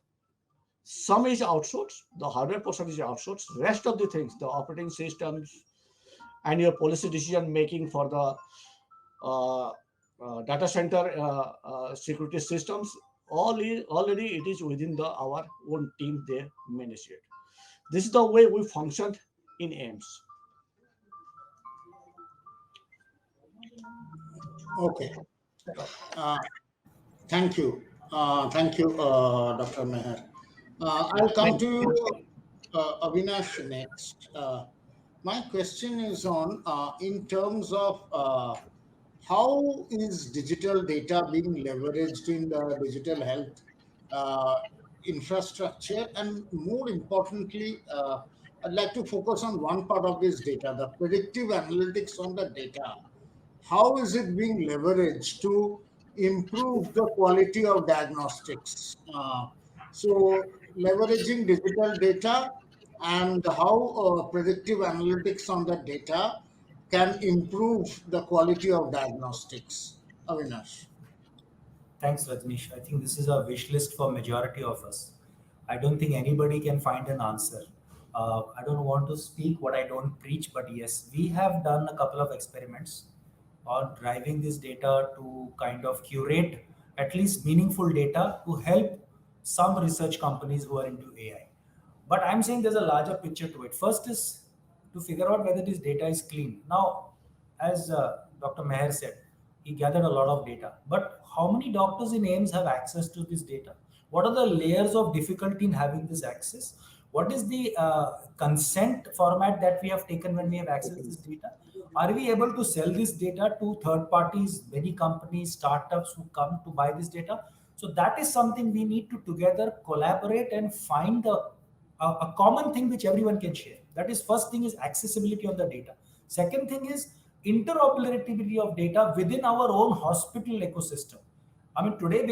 S2: some is outsourced, the hardware portion is outsourced. Rest of the things, the operating systems and your policy decision making for the data center security systems, already it is within our own team, they manage it. This is the way we function in AIMS.
S1: Okay. Thank you. Thank you, Dr. Meher. I'll come to you, Avinash, next. My question is on in terms of how is digital data being leveraged in the digital health uh, infrastructure, and more importantly, I'd like to focus on one part of this data, the predictive analytics on the data. How is it being leveraged to improve the quality of diagnostics? So, leveraging digital data and how predictive analytics on the data can improve the quality of diagnostics. Avinash.
S5: Thanks, Rajneesh. I think this is a wish list for majority of us. I don't think anybody can find an answer. I don't want to speak what I don't preach, but yes, we have done a couple of experiments on driving this data to kind of curate at least meaningful data to help some research companies who are into AI. But I'm saying there's a larger picture to it. First is to figure out whether this data is clean. Now, as Dr. Meher said, he gathered a lot of data. But how many doctors in AIMS have access to this data? What are the layers of difficulty in having this access? What is the consent format that we have taken when we have accessed this data? Are we able to sell this data to third parties, many companies, startups who come to buy this data? So that is something we need to together collaborate and find a common thing which everyone can share. That is, first thing is accessibility of the data. Second thing is interoperability of data within our own hospital ecosystem. I mean, today,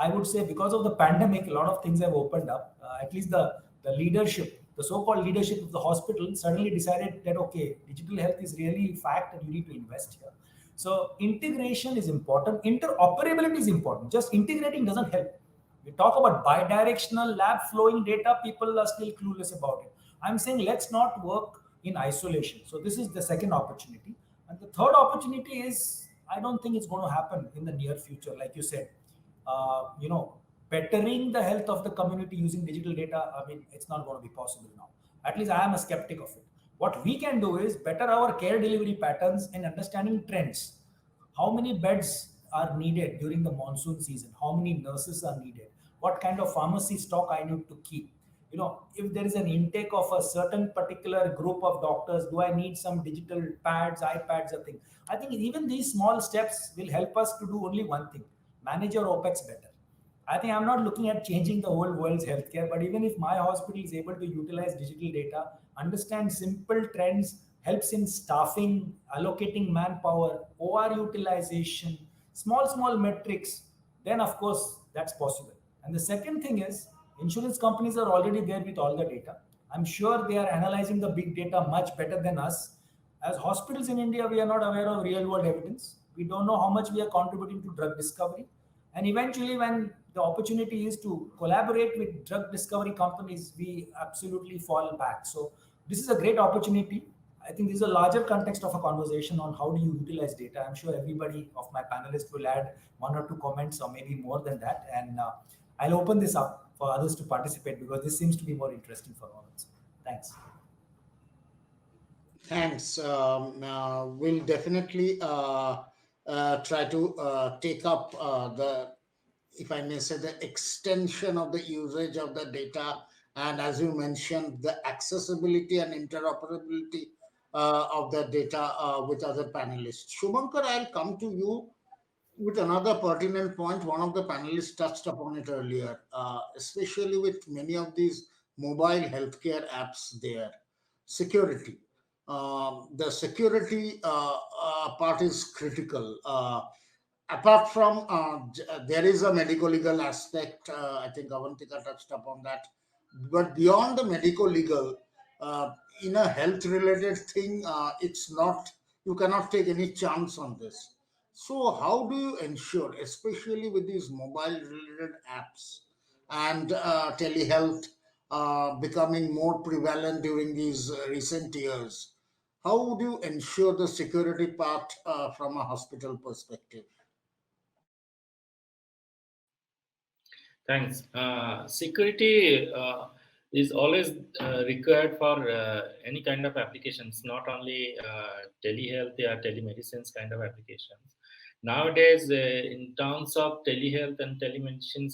S5: I would say, because of the pandemic, a lot of things have opened up. At least the leadership, the so-called leadership of the hospital, suddenly decided that okay, digital health is really fact, and you need to invest here. So integration is important. Interoperability is important. Just integrating doesn't help. We talk about bidirectional lab flowing data, people are still clueless about it. I'm saying let's not work in isolation. So this is the second opportunity. And the third opportunity is, I don't think it's going to happen in the near future. Like you said, bettering the health of the community using digital data, I mean, it's not going to be possible now. At least I am a skeptic of it. What we can do is better our care delivery patterns and understanding trends. How many beds are needed during the monsoon season? How many nurses are needed? What kind of pharmacy stock I need to keep? If there is an intake of a certain particular group of doctors, do I need some digital pads, iPads, or thing? I think even these small steps will help us to do only one thing: manage our OPEX better. I think I'm not looking at changing the whole world's healthcare, but even if my hospital is able to utilize digital data, understand simple trends, helps in staffing, allocating manpower, OR utilization, small metrics, then of course that's possible. And the second thing is, insurance companies are already there with all the data. I'm sure they are analyzing the big data much better than us. As hospitals in India, we are not aware of real world evidence. We don't know how much we are contributing to drug discovery. And eventually, when the opportunity is to collaborate with drug discovery companies, we absolutely fall back. So this is a great opportunity. I think this is a larger context of a conversation on how do you utilize data. I'm sure everybody of my panelists will add one or two comments or maybe more than that. And I'll open this up for others to participate because this seems to be more interesting for all of us. Thanks.
S1: Thanks. We'll definitely try to take up if I may say, the extension of the usage of the data, and as you mentioned, the accessibility and interoperability of the data with other panelists. Shuvankar, I'll come to you with another pertinent point. One of the panelists touched upon it earlier, especially with many of these mobile healthcare apps there. Security. The security part is critical. Apart from there is a medico legal aspect. I think Avanthika touched upon that. But beyond the medico legal, in a health related thing, it's not, you cannot take any chance on this. So, how do you ensure, especially with these mobile related apps and telehealth becoming more prevalent during these recent years? How do you ensure the security part from a hospital perspective?
S3: Thanks. Security is always required for any kind of applications, not only telehealth or telemedicines kind of applications. Nowadays, in terms of telehealth and telemedicine,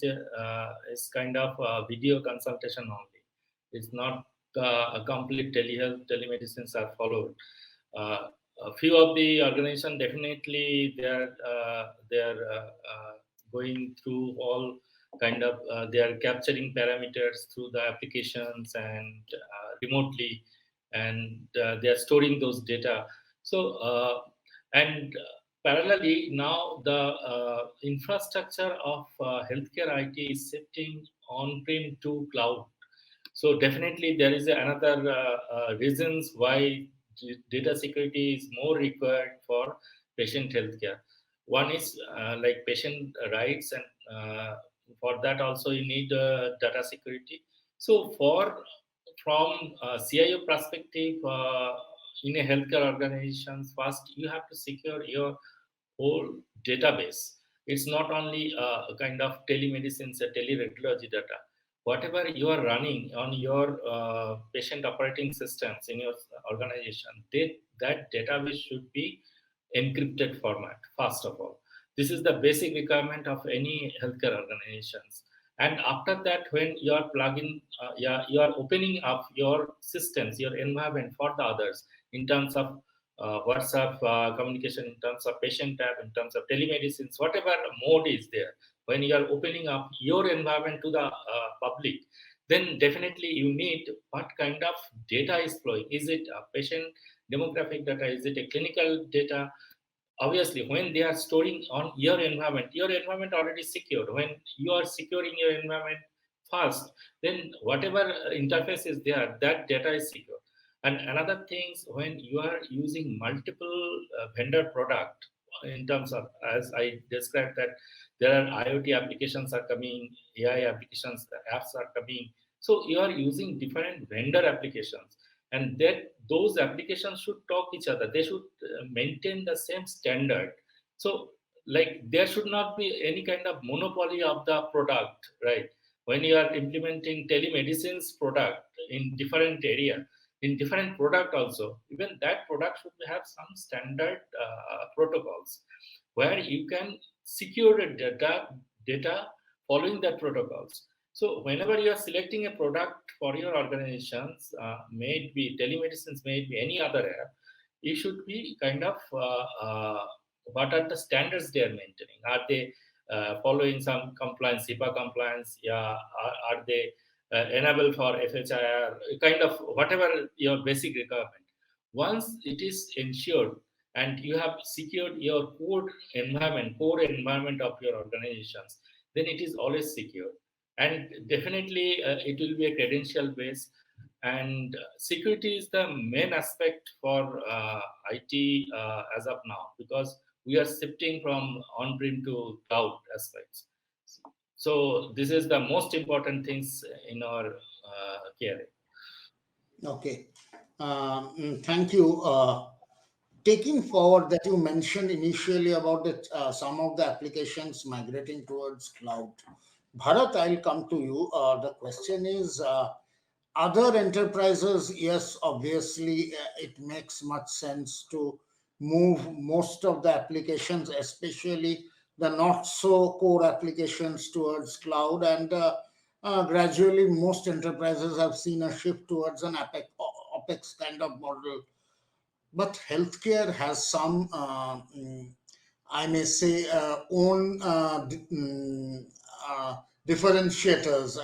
S3: is kind of video consultation only. It's not a complete telehealth, telemedicines are followed. A few of the organizations definitely they're going through all kind of they are capturing parameters through the applications and remotely, and they are storing those data. So and parallelly now the infrastructure of healthcare IT is shifting on-prem to cloud. So definitely there is another reasons why data security is more required for patient healthcare. One is like patient rights, and for that also you need data security. So from CIO perspective, in a healthcare organizations, first you have to secure your whole database. It's not only a kind of telemedicine, teleradiology data. Whatever you are running on your patient operating systems in your organization, that database should be encrypted format, first of all. This is the basic requirement of any healthcare organizations. And after that, when you are plugging, you are opening up your systems, your environment for the others in terms of WhatsApp communication, in terms of patient tab, in terms of telemedicine, whatever mode is there. When you are opening up your environment to the public, then definitely you need what kind of data is flowing. Is it a patient demographic data? Is it a clinical data? Obviously, when they are storing on your environment already secured. When you are securing your environment first, then whatever interface is there, that data is secure. And another things, when you are using multiple vendor product, in terms of, as I described, that there are IoT applications are coming, AI applications, apps are coming. So you are using different vendor applications, and that those applications should talk each other. They should maintain the same standard. So like there should not be any kind of monopoly of the product, right? When you are implementing telemedicine's product in different area, in different product also, even that product should have some standard protocols where you can secure the data following that protocols. So whenever you are selecting a product for your organizations, may it be telemedicines, may it be any other app, you should be kind of what are the standards they are maintaining? Are they following some compliance, HIPAA compliance? Yeah, are they enabled for FHIR? Kind of whatever your basic requirement. Once it is ensured and you have secured your core environment of your organizations, then it is always secure. And definitely it will be a credential base. And security is the main aspect for IT as of now, because we are shifting from on-prem to cloud aspects. So this is the most important things in our care.
S1: Okay. Thank you. Taking forward that you mentioned initially about some of the applications migrating towards cloud. Bharat, I'll come to you. The question is, other enterprises, yes, obviously, it makes much sense to move most of the applications, especially the not so core applications, towards cloud. And gradually, most enterprises have seen a shift towards an OPEX kind of model. But healthcare has some, I may say, own differentiators.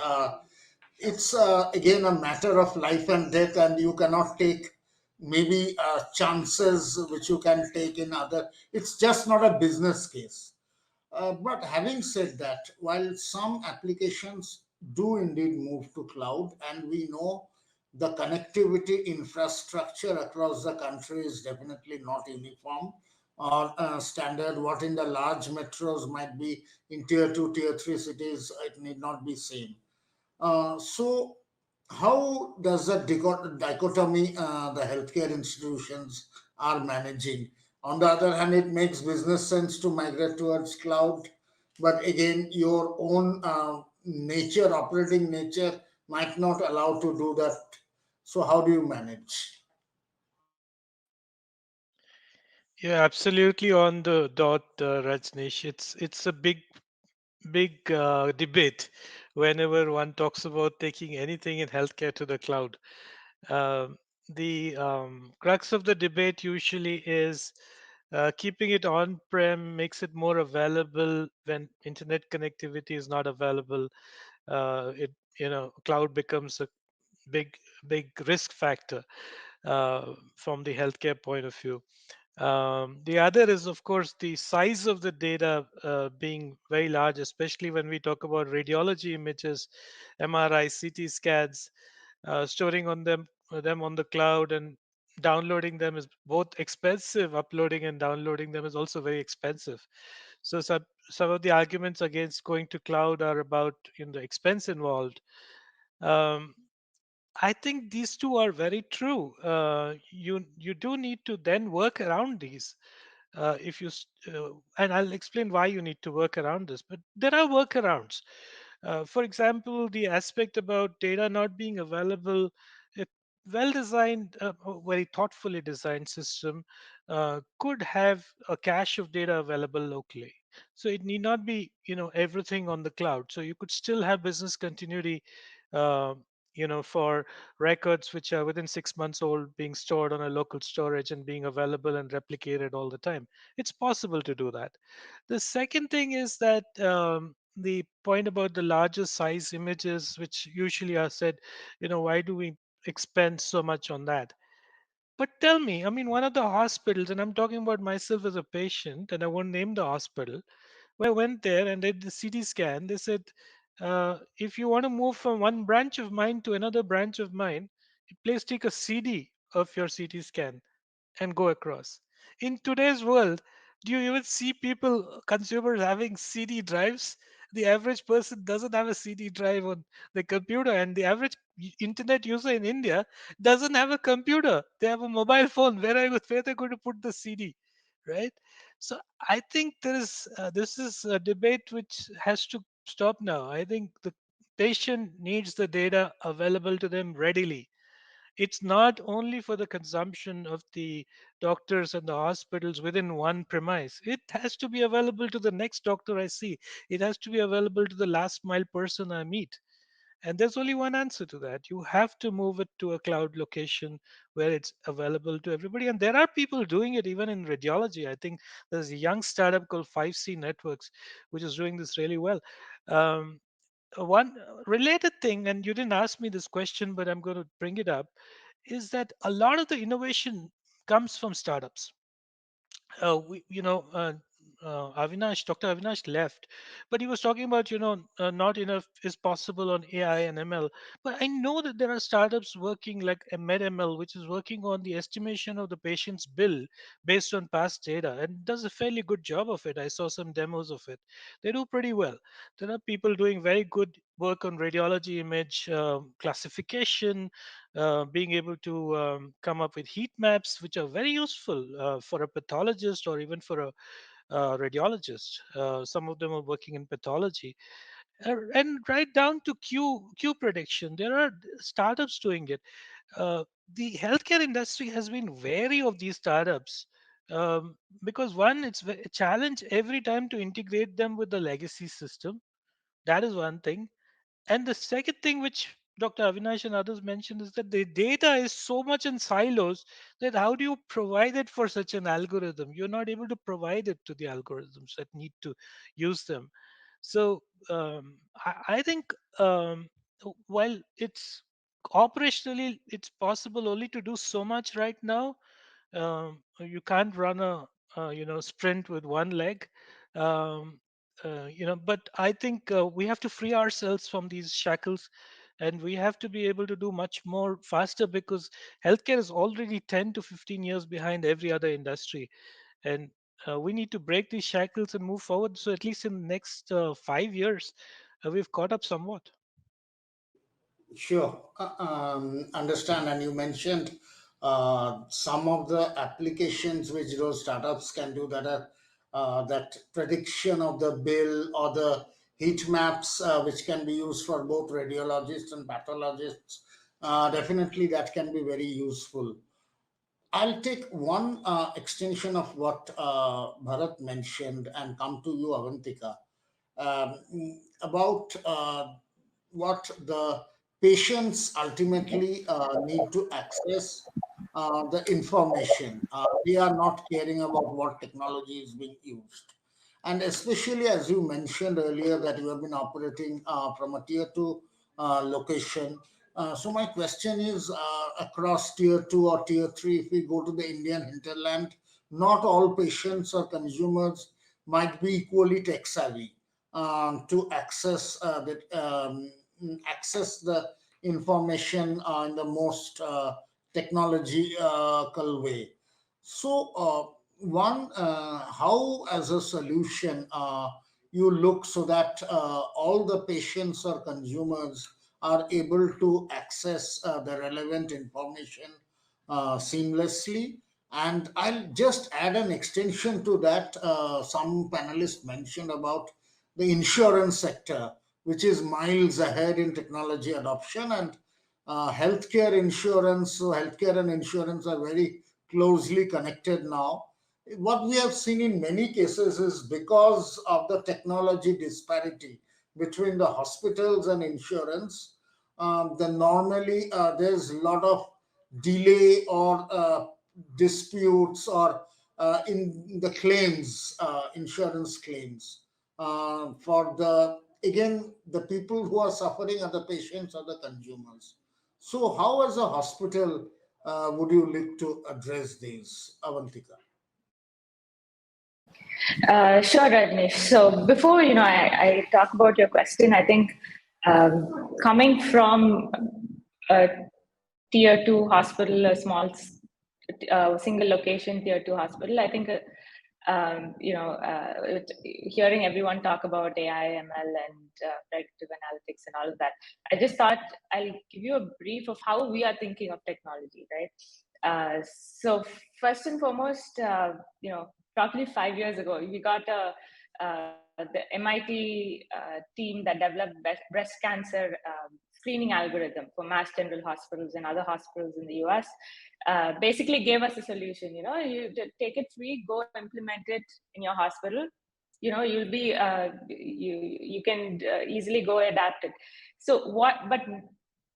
S1: It's again a matter of life and death, and you cannot take maybe chances which you can take in other. It's just not a business case. But having said that, while some applications do indeed move to cloud, and we know the connectivity infrastructure across the country is definitely not uniform or standard. What in the large metros might be in tier 2, tier 3 cities, it need not be same. So, how does the dichotomy the healthcare institutions are managing? On the other hand, it makes business sense to migrate towards cloud, but again, your own nature, operating nature, might not allow to do that. So, how do you manage?
S6: Yeah, absolutely on the dot, Rajneesh. It's a big debate whenever one talks about taking anything in healthcare to the cloud. Um, the crux of the debate usually is keeping it on-prem makes it more available when internet connectivity is not available. It cloud becomes a big big risk factor from the healthcare point of view. The other is, of course, the size of the data being very large, especially when we talk about radiology images, MRI, CT scans, storing them on the cloud and downloading them is both expensive. Uploading and downloading them is also very expensive. So some of the arguments against going to cloud are about the expense involved. Um, I think these two are very true. You do need to then work around these. If you and I'll explain why you need to work around this. But there are workarounds. For example, the aspect about data not being available. well designed, very thoughtfully designed system could have a cache of data available locally. So it need not be, everything on the cloud. So you could still have business continuity, uh, for records which are within 6 months old being stored on a local storage and being available and replicated all the time. It's possible to do that. The second thing is that the point about the larger size images, which usually are said, why do we expend so much on that? But tell me, I mean, one of the hospitals, and I'm talking about myself as a patient, and I won't name the hospital, where I went there and did the CT scan. They said, if you want to move from one branch of mine to another branch of mine, please take a CD of your CT scan and go across. In today's world, do you even see people, consumers having CD drives? The average person doesn't have a CD drive on the computer, and the average internet user in India doesn't have a computer. They have a mobile phone. Where they're going to put the CD, right? So I think this is a debate which has to stop now. I think the patient needs the data available to them readily. It's not only for the consumption of the doctors and the hospitals within one premise. It has to be available to the next doctor I see. It has to be available to the last mile person I meet. And there's only one answer to that. You have to move it to a cloud location where it's available to everybody. And there are people doing it even in radiology. I think there's a young startup called 5C Networks, which is doing this really well. Um, One related thing, and you didn't ask me this question, but I'm going to bring it up, is that a lot of the innovation comes from startups. Avinash, Dr. Avinash left, but he was talking about, not enough is possible on AI and ML. But I know that there are startups working like a MedML, which is working on the estimation of the patient's bill based on past data and does a fairly good job of it. I saw some demos of it. They do pretty well. There are people doing very good work on radiology image classification, being able to come up with heat maps, which are very useful for a pathologist or even for a radiologist. Some of them are working in pathology, and right down to Q prediction. There are startups doing it. The healthcare industry has been wary of these startups. Because one, it's a challenge every time to integrate them with the legacy system. That is one thing. And the second thing, which Dr. Avinash and others mentioned, is that the data is so much in silos that how do you provide it for such an algorithm? You're not able to provide it to the algorithms that need to use them. So I think while it's operationally it's possible only to do so much right now, you can't run a sprint with one leg. Um, but I think we have to free ourselves from these shackles, and we have to be able to do much more faster because healthcare is already 10 to 15 years behind every other industry, and we need to break these shackles and move forward. So at least in the next 5 years, we've caught up somewhat.
S1: Sure. Understand. And you mentioned some of the applications which those startups can do, that are that prediction of the bill or the heat maps, which can be used for both radiologists and pathologists. Definitely, that can be very useful. I'll take one extension of what Bharat mentioned and come to you, Avantika, about what the patients ultimately need to access the information. They are not caring about what technology is being used. And especially as you mentioned earlier, that you have been operating from a tier two location. So my question is, across tier two or tier three, if we go to the Indian hinterland, not all patients or consumers might be equally tech savvy to access the information in the most technological way. So, one, how as a solution you look so that all the patients or consumers are able to access the relevant information seamlessly. And I'll just add an extension to that. Some panelists mentioned about the insurance sector, which is miles ahead in technology adoption. And Healthcare insurance. So healthcare and insurance are very closely connected now. What we have seen in many cases is because of the technology disparity between the hospitals and insurance, then normally there's a lot of delay or disputes or in the claims, insurance claims. For the again, the people who are suffering are the patients or the consumers. So, how as a hospital would you look to address these, Avanthika?
S4: Sure, Rajneesh. So before I talk about your question, I think coming from a tier two hospital, a small single location tier two hospital, I think hearing everyone talk about AI, ML, and predictive analytics and all of that, I just thought I'll give you a brief of how we are thinking of technology, right? So first and foremost, probably 5 years ago, we got the MIT team that developed breast cancer screening algorithm for Mass General hospitals and other hospitals in the US. Basically gave us a solution. You take it free, go implement it in your hospital. You'll be you can easily go adapt it. So but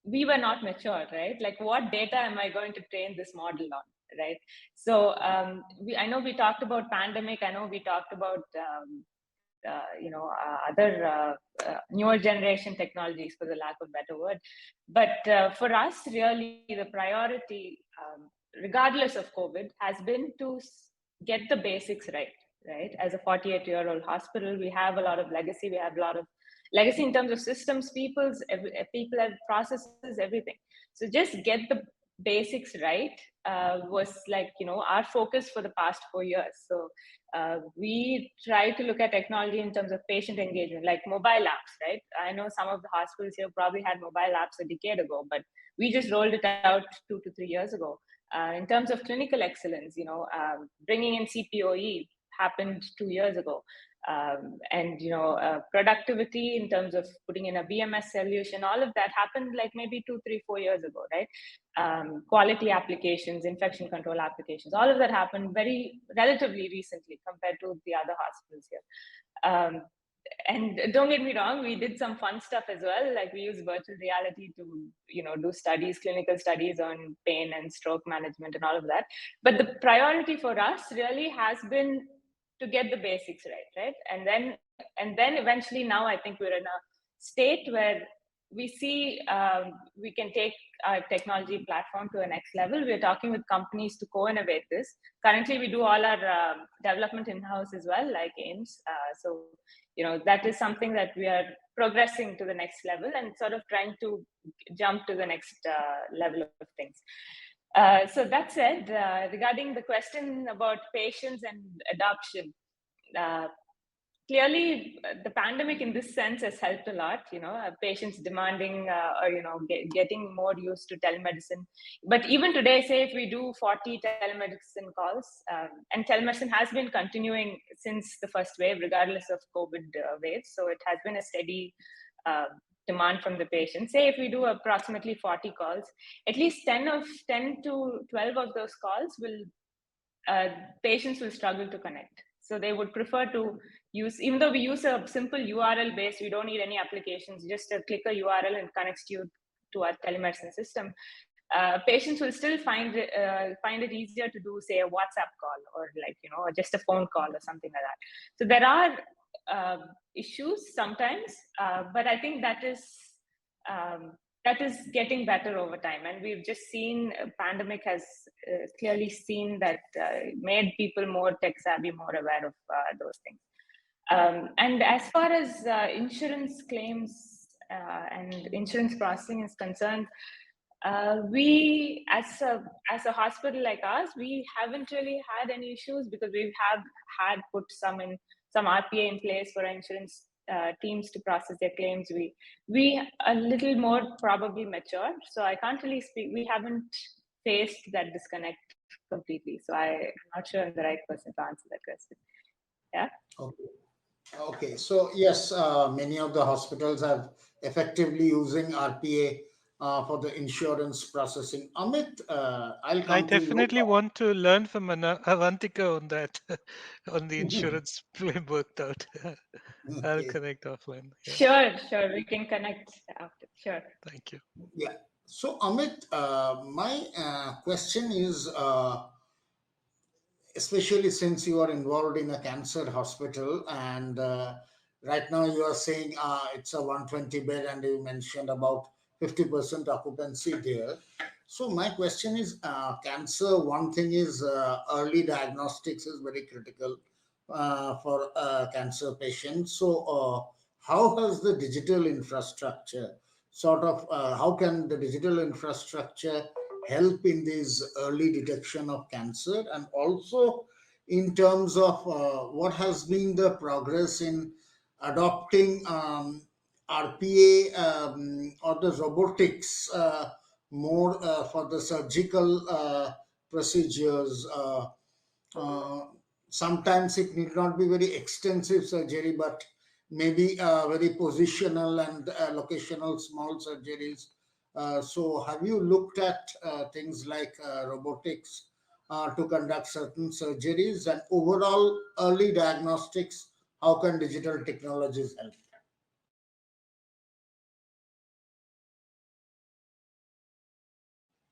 S4: we were not mature, right? Like, what data am I going to train this model on, right? So I know we talked about pandemic. I know we talked about other newer generation technologies, for the lack of better word. But for us, really, the priority, regardless of COVID, has been to get the basics right? As a 48-year-old hospital, we have a lot of legacy. We have a lot of legacy in terms of systems, people have processes, everything. So just get the basics right was our focus for the past 4 years. So we try to look at technology in terms of patient engagement, like mobile apps, right? I know some of the hospitals here probably had mobile apps a decade ago, but we just rolled it out 2 to 3 years ago. In terms of clinical excellence, bringing in CPOE happened 2 years ago. And productivity in terms of putting in a VMS solution, all of that happened like maybe 2, 3, 4 years ago, right? Quality applications, infection control applications, all of that happened very relatively recently compared to the other hospitals here. And don't get me wrong, we did some fun stuff as well. Like, we use virtual reality to do studies, clinical studies on pain and stroke management and all of that. But the priority for us really has been to get the basics right? And then eventually, now I think we're in a state where we see we can take our technology platform to a next level. We're talking with companies to co-innovate this. Currently, we do all our development in-house as well, like AIMS. So that is something that we are progressing to the next level and sort of trying to jump to the next level of things. So that said, regarding the question about patients and adoption, clearly the pandemic in this sense has helped a lot. Patients demanding or getting more used to telemedicine. But even today, say if we do 40 telemedicine calls, and telemedicine has been continuing since the first wave, regardless of COVID waves. So it has been a steady demand from the patient. Say if we do approximately 40 calls, at least 10 to 12 of those calls patients will struggle to connect. So they would prefer to use, even though we use a simple URL based, we don't need any applications, just click a URL and connects you to our telemedicine system. Patients will still find it easier to do, say, a WhatsApp call or just a phone call or something like that. So there are issues sometimes, but I think that is getting better over time. And we've just seen pandemic has clearly seen that made people more tech savvy, more aware of those things. And as far as insurance claims and insurance processing is concerned, we as a hospital like ours, we haven't really had any issues because we have had put some RPA in place for insurance teams to process their claims. We a little more probably mature, so I can't really speak. We haven't faced that disconnect completely, so I'm not sure I'm the right person to answer that question. Yeah.
S1: Okay. So yes, many of the hospitals are effectively using RPA for the insurance processing. Amit, I'll
S6: I
S1: come to you.
S6: definitely want to learn from Avantika on that, on the insurance plan worked out. I'll
S1: Okay.
S6: connect offline. Yeah,
S4: Sure. We can connect after. Sure.
S6: thank you.
S1: Yeah. So, Amit, my question is, especially since you are involved in a cancer hospital, and right now you are saying it's a 120 bed, and you mentioned about 50% occupancy there. So my question is, cancer, one thing is early diagnostics is very critical for cancer patients. So how has the digital infrastructure how can the digital infrastructure help in this early detection of cancer, and also in terms of what has been the progress in adopting RPA or the robotics more for the surgical procedures. Uh, Sometimes it need not be very extensive surgery, but maybe very positional and locational small surgeries. So, have you looked at things like robotics to conduct certain surgeries, and overall early diagnostics? How can digital technologies help?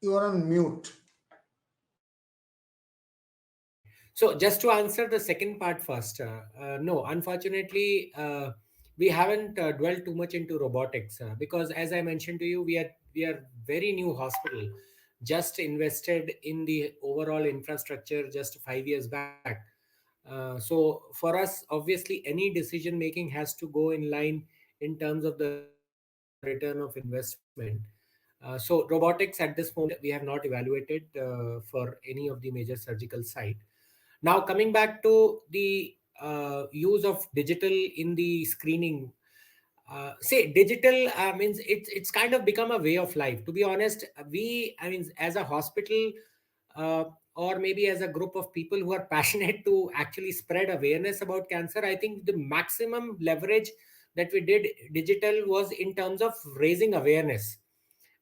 S1: You are on mute.
S7: So just to answer the second part first, no, unfortunately, we haven't dwelled too much into robotics because, as I mentioned to you, we are very new hospital, just invested in the overall infrastructure just 5 years back. So for us, obviously, any decision making has to go in line in terms of the return of investment. So robotics at this moment we have not evaluated for any of the major surgical site. Now, coming back to the use of digital in the screening, say digital means it's kind of become a way of life. To be honest, I mean, as a hospital, uh, or maybe as a group of people who are passionate to actually spread awareness about cancer, I think the maximum leverage that we did digital was in terms of raising awareness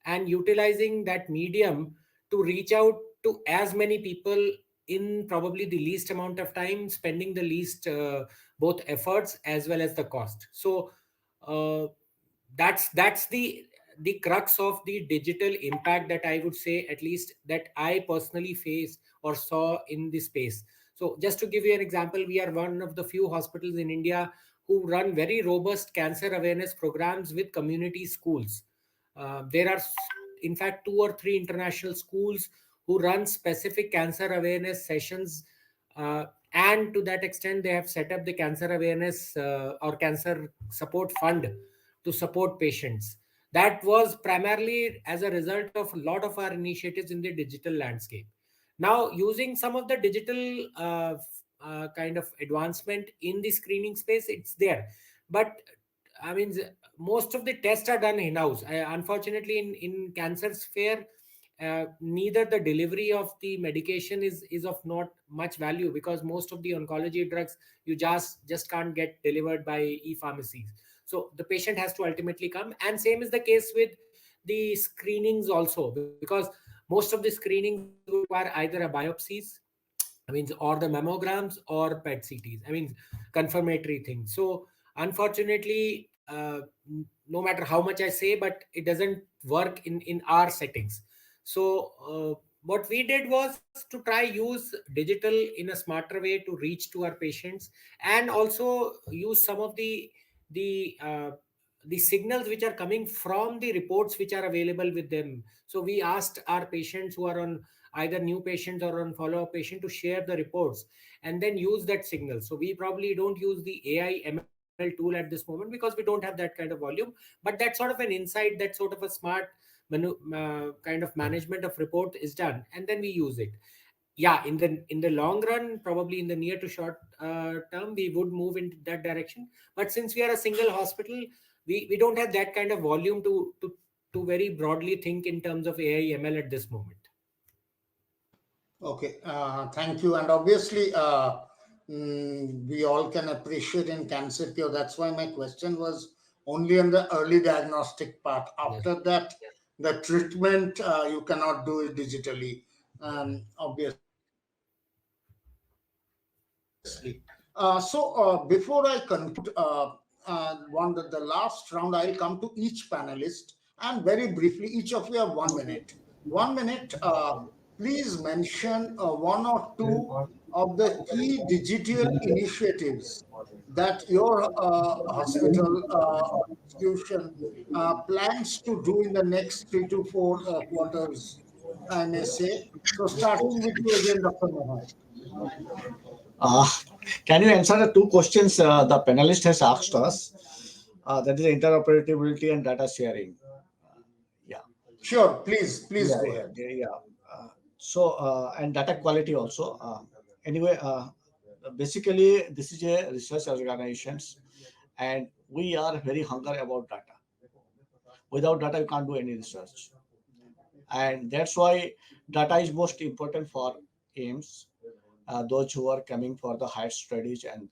S7: and utilizing that medium to reach out to as many people in probably the least amount of time, spending the least both efforts as well as the cost. So uh, that's the crux of the digital impact that I would say, at least that I personally faced or saw in this space. So just to give you an example, we are one of the few hospitals in India who run very robust cancer awareness programs with community schools. There are, in fact, two or three international schools who run specific cancer awareness sessions. And to that extent, they have set up the cancer awareness or cancer support fund to support patients. That was primarily as a result of a lot of our initiatives in the digital landscape. Now, using some of the digital kind of advancement in the screening space, it's there. But I mean, most of the tests are done in-house. Unfortunately, in cancer sphere, neither the delivery of the medication is of not much value, because most of the oncology drugs you just can't get delivered by e-pharmacies. So the patient has to ultimately come, and same is the case with the screenings also, because most of the screenings would require either a biopsies, I mean, or the mammograms or PET CTs. I mean, confirmatory things. So, unfortunately, no matter how much I say, but it doesn't work in our settings. So, what we did was to try use digital in a smarter way to reach to our patients, and also use some of the signals which are coming from the reports which are available with them. So we asked our patients who are on either new patients or on follow-up patient to share the reports and then use that signal. So we probably don't use the AI ML tool at this moment because we don't have that kind of volume, but that sort of an insight, that sort of a smart kind of management of report is done, and then we use it. Yeah, in the long run, probably in the near to short term, we would move into that direction. But since we are a single hospital, we don't have that kind of volume to very broadly think in terms of AI ML at this moment.
S1: Okay, thank you. And obviously, we all can appreciate in cancer cure. That's why my question was only on the early diagnostic part.
S7: Yes.
S1: After that, The treatment, you cannot do it digitally, obviously. So before I conclude the last round, I'll come to each panelist and very briefly, each of you have 1 minute. 1 minute, please mention one or two of the key digital initiatives that your hospital or institution plans to do in the next 3 to 4 quarters, I may say. So starting with you again, Dr. Mohan.
S2: Uh, can you answer the two questions the panelist has asked us? That is interoperability and data sharing. Yeah.
S1: Sure, please
S2: Yeah,
S1: go
S2: yeah,
S1: ahead.
S2: yeah. Yeah. And data quality also. Anyway, basically, this is a research organizations, and we are very hungry about data. Without data, you can't do any research, and that's why data is most important for aims. Those who are coming for the higher studies and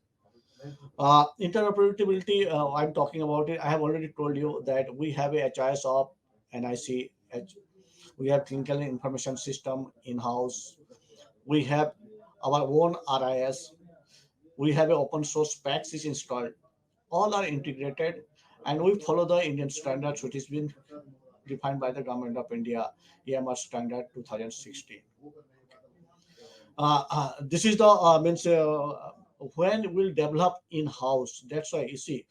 S2: interoperability. I'm talking about it. I have already told you that we have a HIS of NIC. We have clinical information system in house. We have our own RIS. We have an open source packs is installed. All are integrated, and we follow the Indian standards, which has been defined by the government of India, EMR standard 2016. This is the means when we'll develop in house. That's why you see,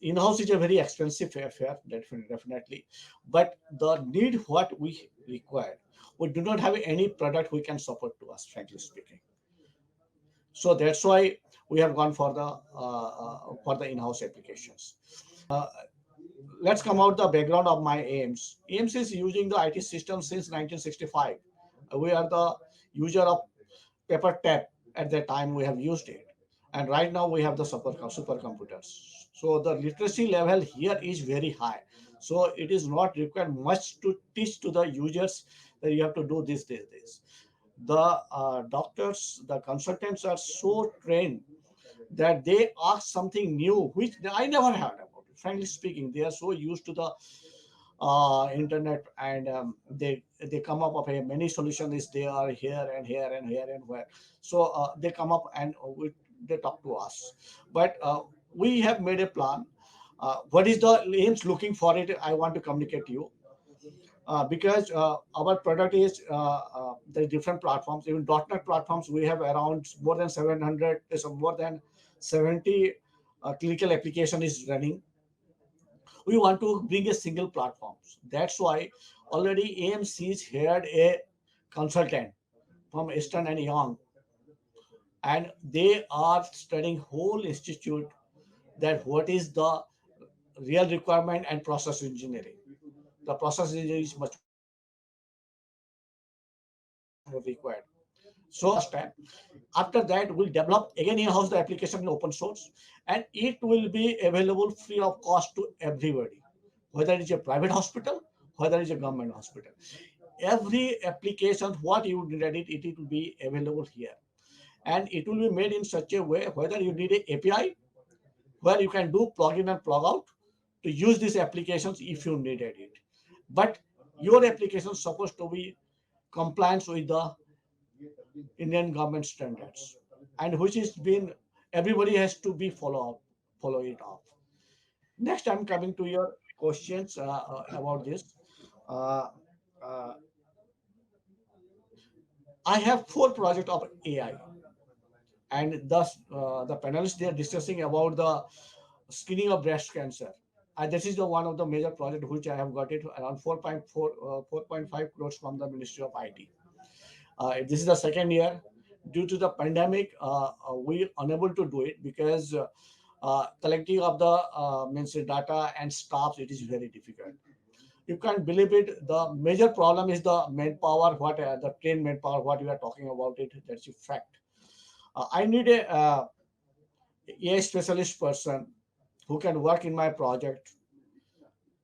S2: in house is a very expensive affair, definitely. But the need what we require, we do not have any product we can support to us, frankly speaking. So that's why we have gone for the in-house applications. Let's come out the background of my aims. Aims is using the IT system since 1965. We are the user of paper tap. At that time we have used it, and right now we have the supercomputers. So the literacy level here is very high. So it is not required much to teach to the users that you have to do this. The doctors, the consultants are so trained that they ask something new which I never heard about. Frankly speaking, they are so used to the internet, and they come up with a many solution is there here and here and here and where. So they come up and they talk to us, but we have made a plan. What is the aims looking for it? I want to communicate to you. Because our product is the different platforms, even .NET platforms, we have around more than 700, more than 70 clinical application is running. We want to bring a single platform. That's why already AMC's hired a consultant from Eastern and Young, and they are studying whole institute that what is the real requirement and process engineering. The process engineering is much more required. So after that, we'll develop again in-house the application in open source, and it will be available free of cost to everybody, whether it's a private hospital, whether it's a government hospital. Every application, what you need it will be available here. And it will be made in such a way, whether you need a API, where you can do plug in and plug out to use these applications if you needed it. But your application is supposed to be compliance with the Indian government standards, and which is been everybody has to be follow it up. Next, I'm coming to your questions about this. Uh, uh, I have 4 projects of AI, and thus the panelists they are discussing about the screening of breast cancer. And this is the one of the major project which I have got it around 4.5 crores from the Ministry of IT. This is the second year. Due to the pandemic, we are unable to do it because collecting of the means data and staffs, it is very difficult. You can't believe it. The major problem is the manpower. What the trained manpower? What we are talking about it. That's a fact. I need a AI specialist person who can work in my project,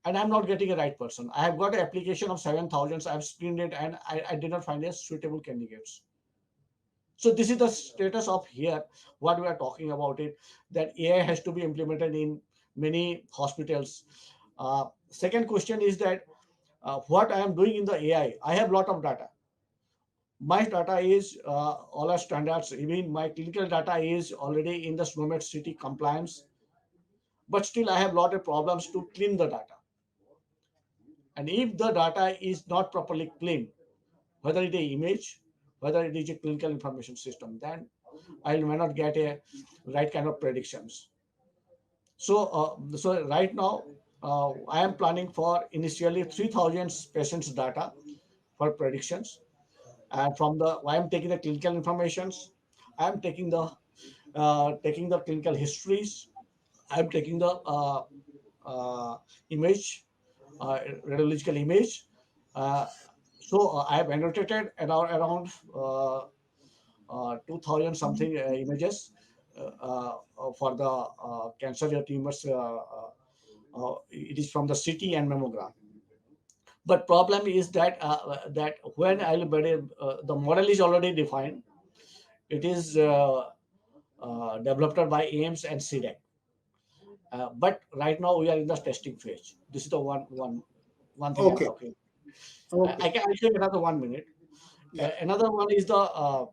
S2: and I'm not getting a right person. I have got an application of 7,000. I've screened it, and I did not find a suitable candidates. So this is the status of here. What we are talking about it, that AI has to be implemented in many hospitals. Second question is that what I am doing in the AI, I have lot of data. My data is all our standards. Even my clinical data is already in the SNOMED city compliance, but still I have lot of problems to clean the data. And if the data is not properly cleaned, whether it is image, whether it is a clinical information system, then I may not get a right kind of predictions. So right now, I am planning for initially 3,000 patients data for predictions. And from the, I am taking the clinical informations, I am taking the clinical histories, I am taking the image, radiological image. Uh, I have annotated around 2,000 something images for the cancer tumors. It is from the CT and mammogram. But problem is that when the model is already defined, it is developed by AIMS and CDEC. But right now we are in the testing phase. This is the one thing I'm
S1: Okay.
S2: talking.
S1: Okay.
S2: I'll show you another 1 minute.
S1: Yeah.
S2: Another one is the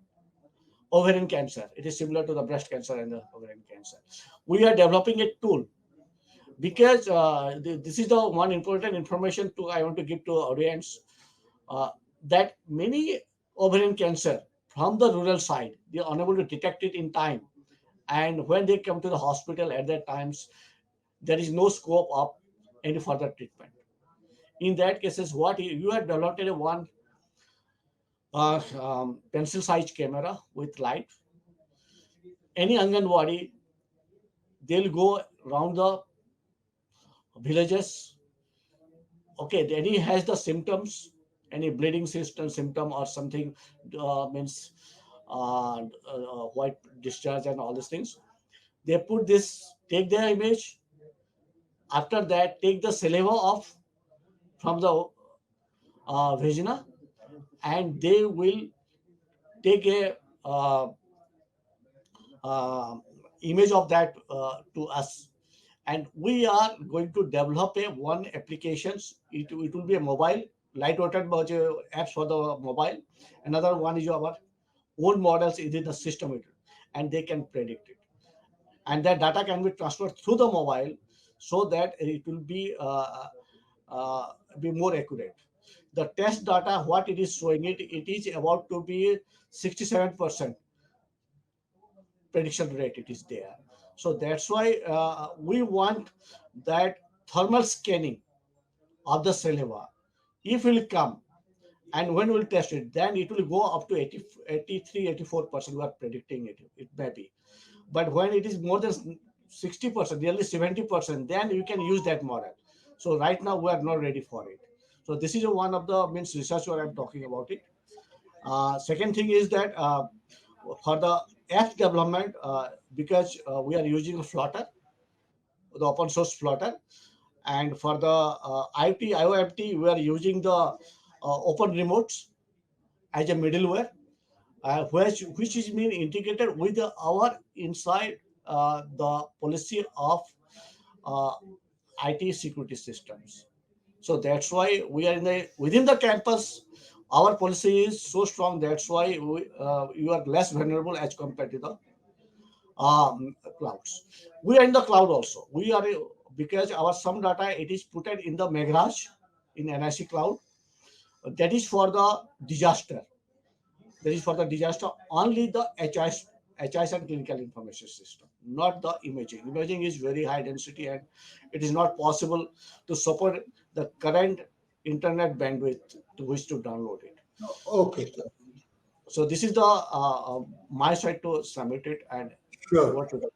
S2: ovarian cancer. It is similar to the breast cancer and the ovarian cancer. We are developing a tool because this is the one important information to I want to give to audience, that many ovarian cancer from the rural side, they are unable to detect it in time, and when they come to the hospital at that times, there is no scope of any further treatment. In that cases, what you have developed a one pencil sized camera with light. Any Anganwadi, they'll go around the villages. Okay, then he has the symptoms, any bleeding system symptom or something, means white discharge and all these things. They put this, take their image. After that, take the saliva off from the vagina, and they will take a uh, image of that to us, and we are going to develop a one applications. It will be a mobile lightweighted apps for the mobile. Another one is our own models within the system, and they can predict it, and that data can be transferred through the mobile so that it will be more accurate. The test data, what it is showing, it is about to be 67% prediction rate, it is there. So that's why we want that thermal scanning of the saliva. If it will come, and when we'll test it, then it will go up to 80, 83, 84%. We are predicting it may be. But when it is more than 60%, nearly 70%, then you can use that model. So right now we are not ready for it. So this is one of the means research where I'm talking about it. Second thing is that for the app development, because we are using a Flutter, the open source Flutter, and for the IoT, we are using the open remotes as a middleware, which is being integrated with our inside the policy of uh, IT security systems. So that's why we are in the within the campus. Our policy is so strong. That's why you are less vulnerable as compared to the clouds. We are in the cloud also. We are because our some data it is put in the Megraj in NIC cloud. That is for the disaster. That is for the disaster. Only the HIS and clinical information system, not the imaging. Imaging is very high density and it is not possible to support the current internet bandwidth to which to download it.
S1: Okay.
S2: So this is the my side to submit it and
S1: Sure.
S2: over to the.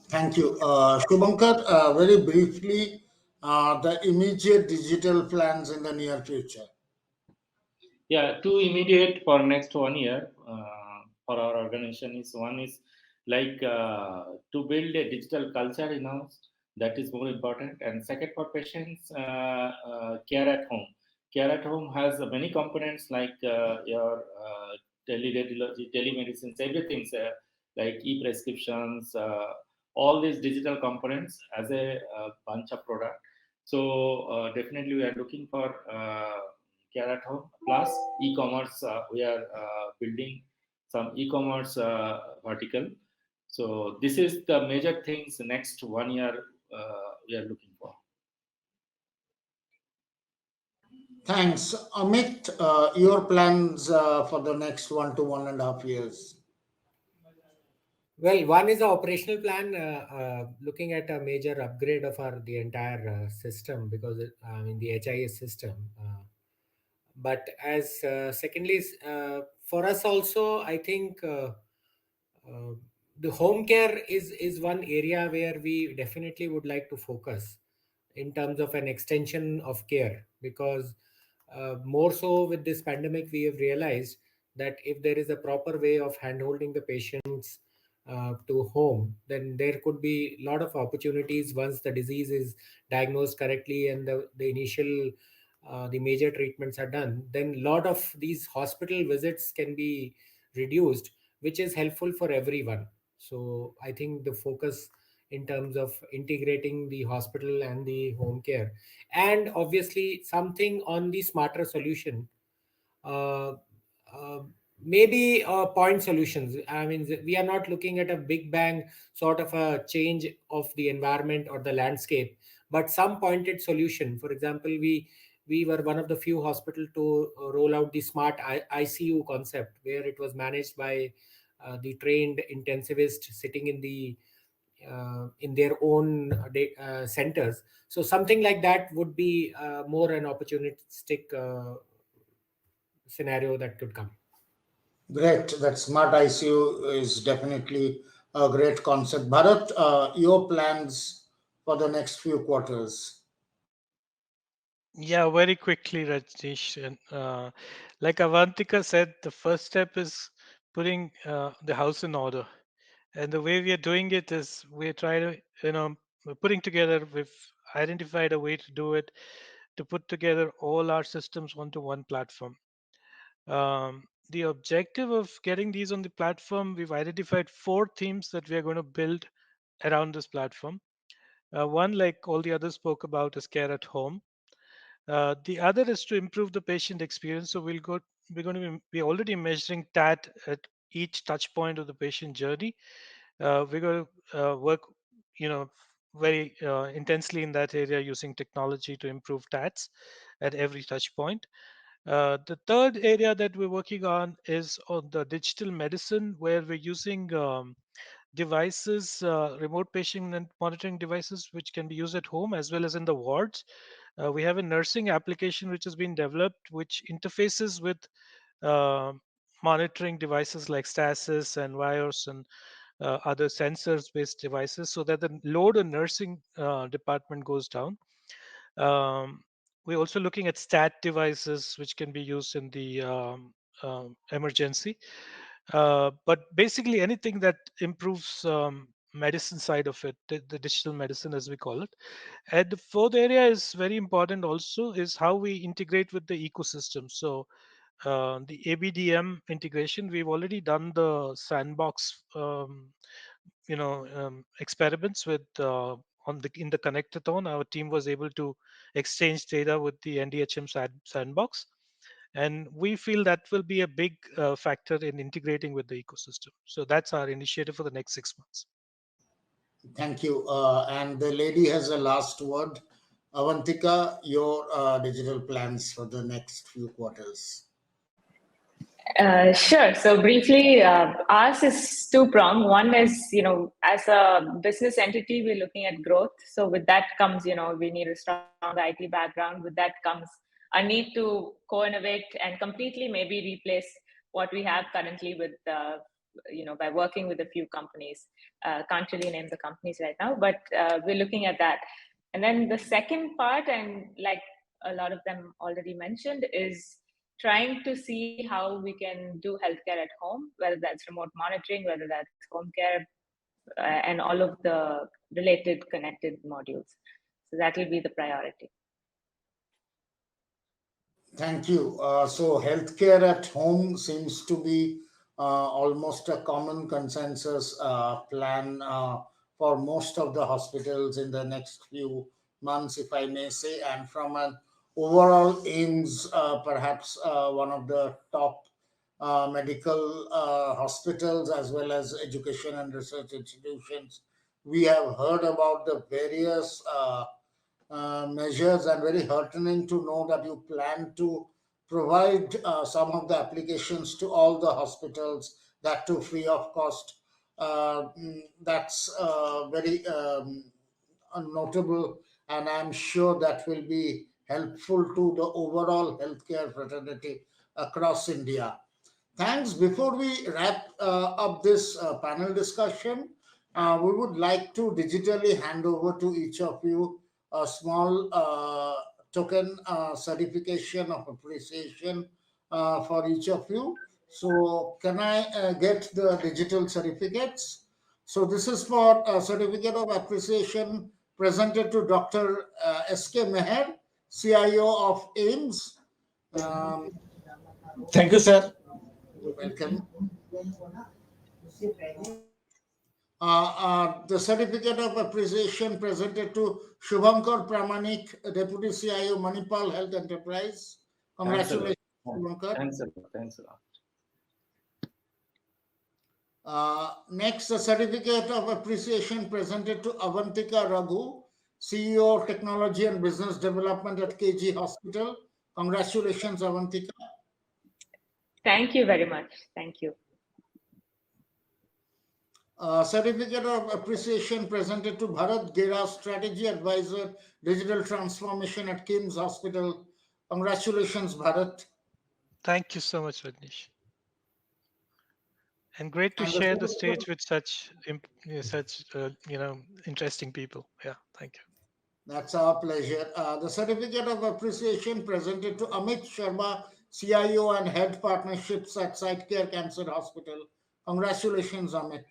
S1: Thank you. Shuvankar, very briefly, the immediate digital plans in the near future.
S3: Yeah, two immediate for next 1 year for our organization is one is like to build a digital culture in house. That is more important. And second for patients, care at home. Care at home has many components like your teleradiology, telemedicine, everything, like e-prescriptions, all these digital components as a bunch of product. So definitely we are looking for care at home plus e-commerce. We are building some e-commerce vertical. So this is the major things next 1 year we are looking for.
S1: Thanks. Amit, your plans for the next 1 to 1.5 years?
S7: Well, one is the operational plan, looking at a major upgrade of the entire system, because I mean the HIS system. But as secondly, for us also, I think uh, the home care is one area where we definitely would like to focus in terms of an extension of care, because more so with this pandemic we have realized that if there is a proper way of handholding the patients to home, then there could be a lot of opportunities once the disease is diagnosed correctly and the initial the major treatments are done. Then a lot of these hospital visits can be reduced, which is helpful for everyone. So I think the focus in terms of integrating the hospital and the home care, and obviously something on the smarter solution, uh, uh, maybe point solutions. I mean, we are not looking at a big bang sort of a change of the environment or the landscape, but some pointed solution. For example, we were one of the few hospital to roll out the smart ICU concept, where it was managed by the trained intensivist sitting in their own centers. So something like that would be more an opportunistic scenario that could come.
S1: Great. That smart ICU is definitely a great concept. Bharat, your plans for the next few quarters?
S6: Yeah, very quickly, Rajneesh. And like Avanthika said, the first step is putting the house in order. And the way we are doing it is we're trying to, we're putting together, we've identified a way to do it, to put together all our systems onto one platform. The objective of getting these on the platform, we've identified 4 themes that we are going to build around this platform. One, like all the others spoke about, is care at home. The other is to improve the patient experience. So we're going to be already measuring TAT at each touch point of the patient journey. We're going to work, very intensely in that area using technology to improve TATs at every touch point. The third area that we're working on is on the digital medicine, where we're using devices, remote patient and monitoring devices, which can be used at home as well as in the wards. We have a nursing application which has been developed, which interfaces with uh, monitoring devices like stasis and wires and other sensors based devices, so that the load on nursing department goes down. um, we're also looking at stat devices which can be used in the emergency. But basically, anything that improves medicine side of it, the digital medicine as we call it. And the fourth area is very important also, is how we integrate with the ecosystem. So the ABDM integration, we've already done the sandbox, experiments with on the in the connectathon. Our team was able to exchange data with the NDHM sandbox, and we feel that will be a big factor in integrating with the ecosystem. So that's our initiative for the next 6 months.
S1: Thank you. And the lady has a last word. Avantika, your digital plans for the next few quarters?
S4: Sure. So briefly, ours is two-pronged. One is, as a business entity, we're looking at growth. So with that comes, we need a strong IT background. With that comes a need to co-innovate and completely maybe replace what we have currently with, by working with a few companies. Can't really name the companies right now, but we're looking at that. And then the second part, and like a lot of them already mentioned, is trying to see how we can do healthcare at home, whether that's remote monitoring, whether that's home care, and all of the related connected modules. So that will be the priority.
S1: Thank you. So, healthcare at home seems to be almost a common consensus plan for most of the hospitals in the next few months, if I may say, and from an overall AIMS, perhaps one of the top medical hospitals as well as education and research institutions. We have heard about the various measures, and very heartening to know that you plan to provide some of the applications to all the hospitals, that too free of cost. That's very notable, and I'm sure that will be helpful to the overall healthcare fraternity across India. Thanks. Before we wrap up this panel discussion, we would like to digitally hand over to each of you a small token certification of appreciation for each of you. So, can I get the digital certificates? So, this is for a certificate of appreciation presented to Dr. S.K. Meher, CIO of AIMS.
S2: Thank you, sir.
S1: Welcome. The certificate of appreciation presented to Shuvankar Pramanik, Deputy CIO, Manipal Health Enterprise. Congratulations, Shuvankar.
S8: Thanks a lot. Thanks a lot.
S1: Next, the certificate of appreciation presented to Avanthika Raghu, CEO of Technology and Business Development at KG Hospital. Congratulations, Avanthika.
S4: Thank you very much. Thank you.
S1: Certificate of appreciation presented to Bharat, Gera, Strategy Advisor, Digital Transformation at KIMS Hospital. Congratulations, Bharat.
S6: Thank you so much, Rajneesh. And great to
S1: And
S6: share the stage with such interesting people. Yeah, thank you.
S1: That's our pleasure. The certificate of appreciation presented to Amit Sharma, CIO and Head Partnerships at Cytecare Cancer Hospital. Congratulations, Amit.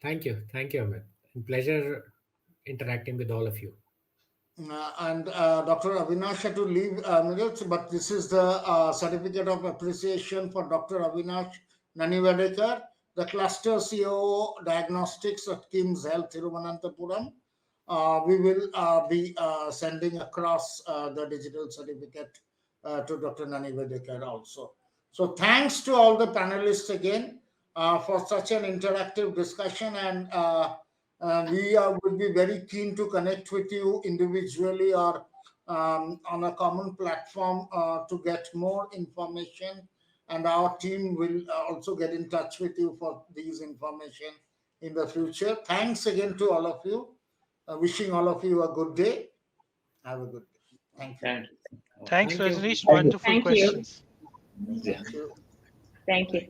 S7: Thank you, Amit. Pleasure interacting with all of you.
S1: And Dr. Avinash had to leave minutes, but this is the certificate of appreciation for Dr. Avinash Nanivadekar, the cluster COO Diagnostics at KIMSHEALTH, Thiruvananthapuram. We will be sending across the digital certificate to Dr. Nanivadekar also. So thanks to all the panelists again for such an interactive discussion, and we would be very keen to connect with you individually or on a common platform to get more information, and our team will also get in touch with you for these information in the future. Thanks again to all of you. Wishing all of you a good day. Have a good day. Thank you.
S8: Thank you.
S6: Thanks,
S7: Thank you.
S6: Rajneesh. Wonderful
S4: Thank you.
S6: questions.
S1: Thank you.
S4: Thank you.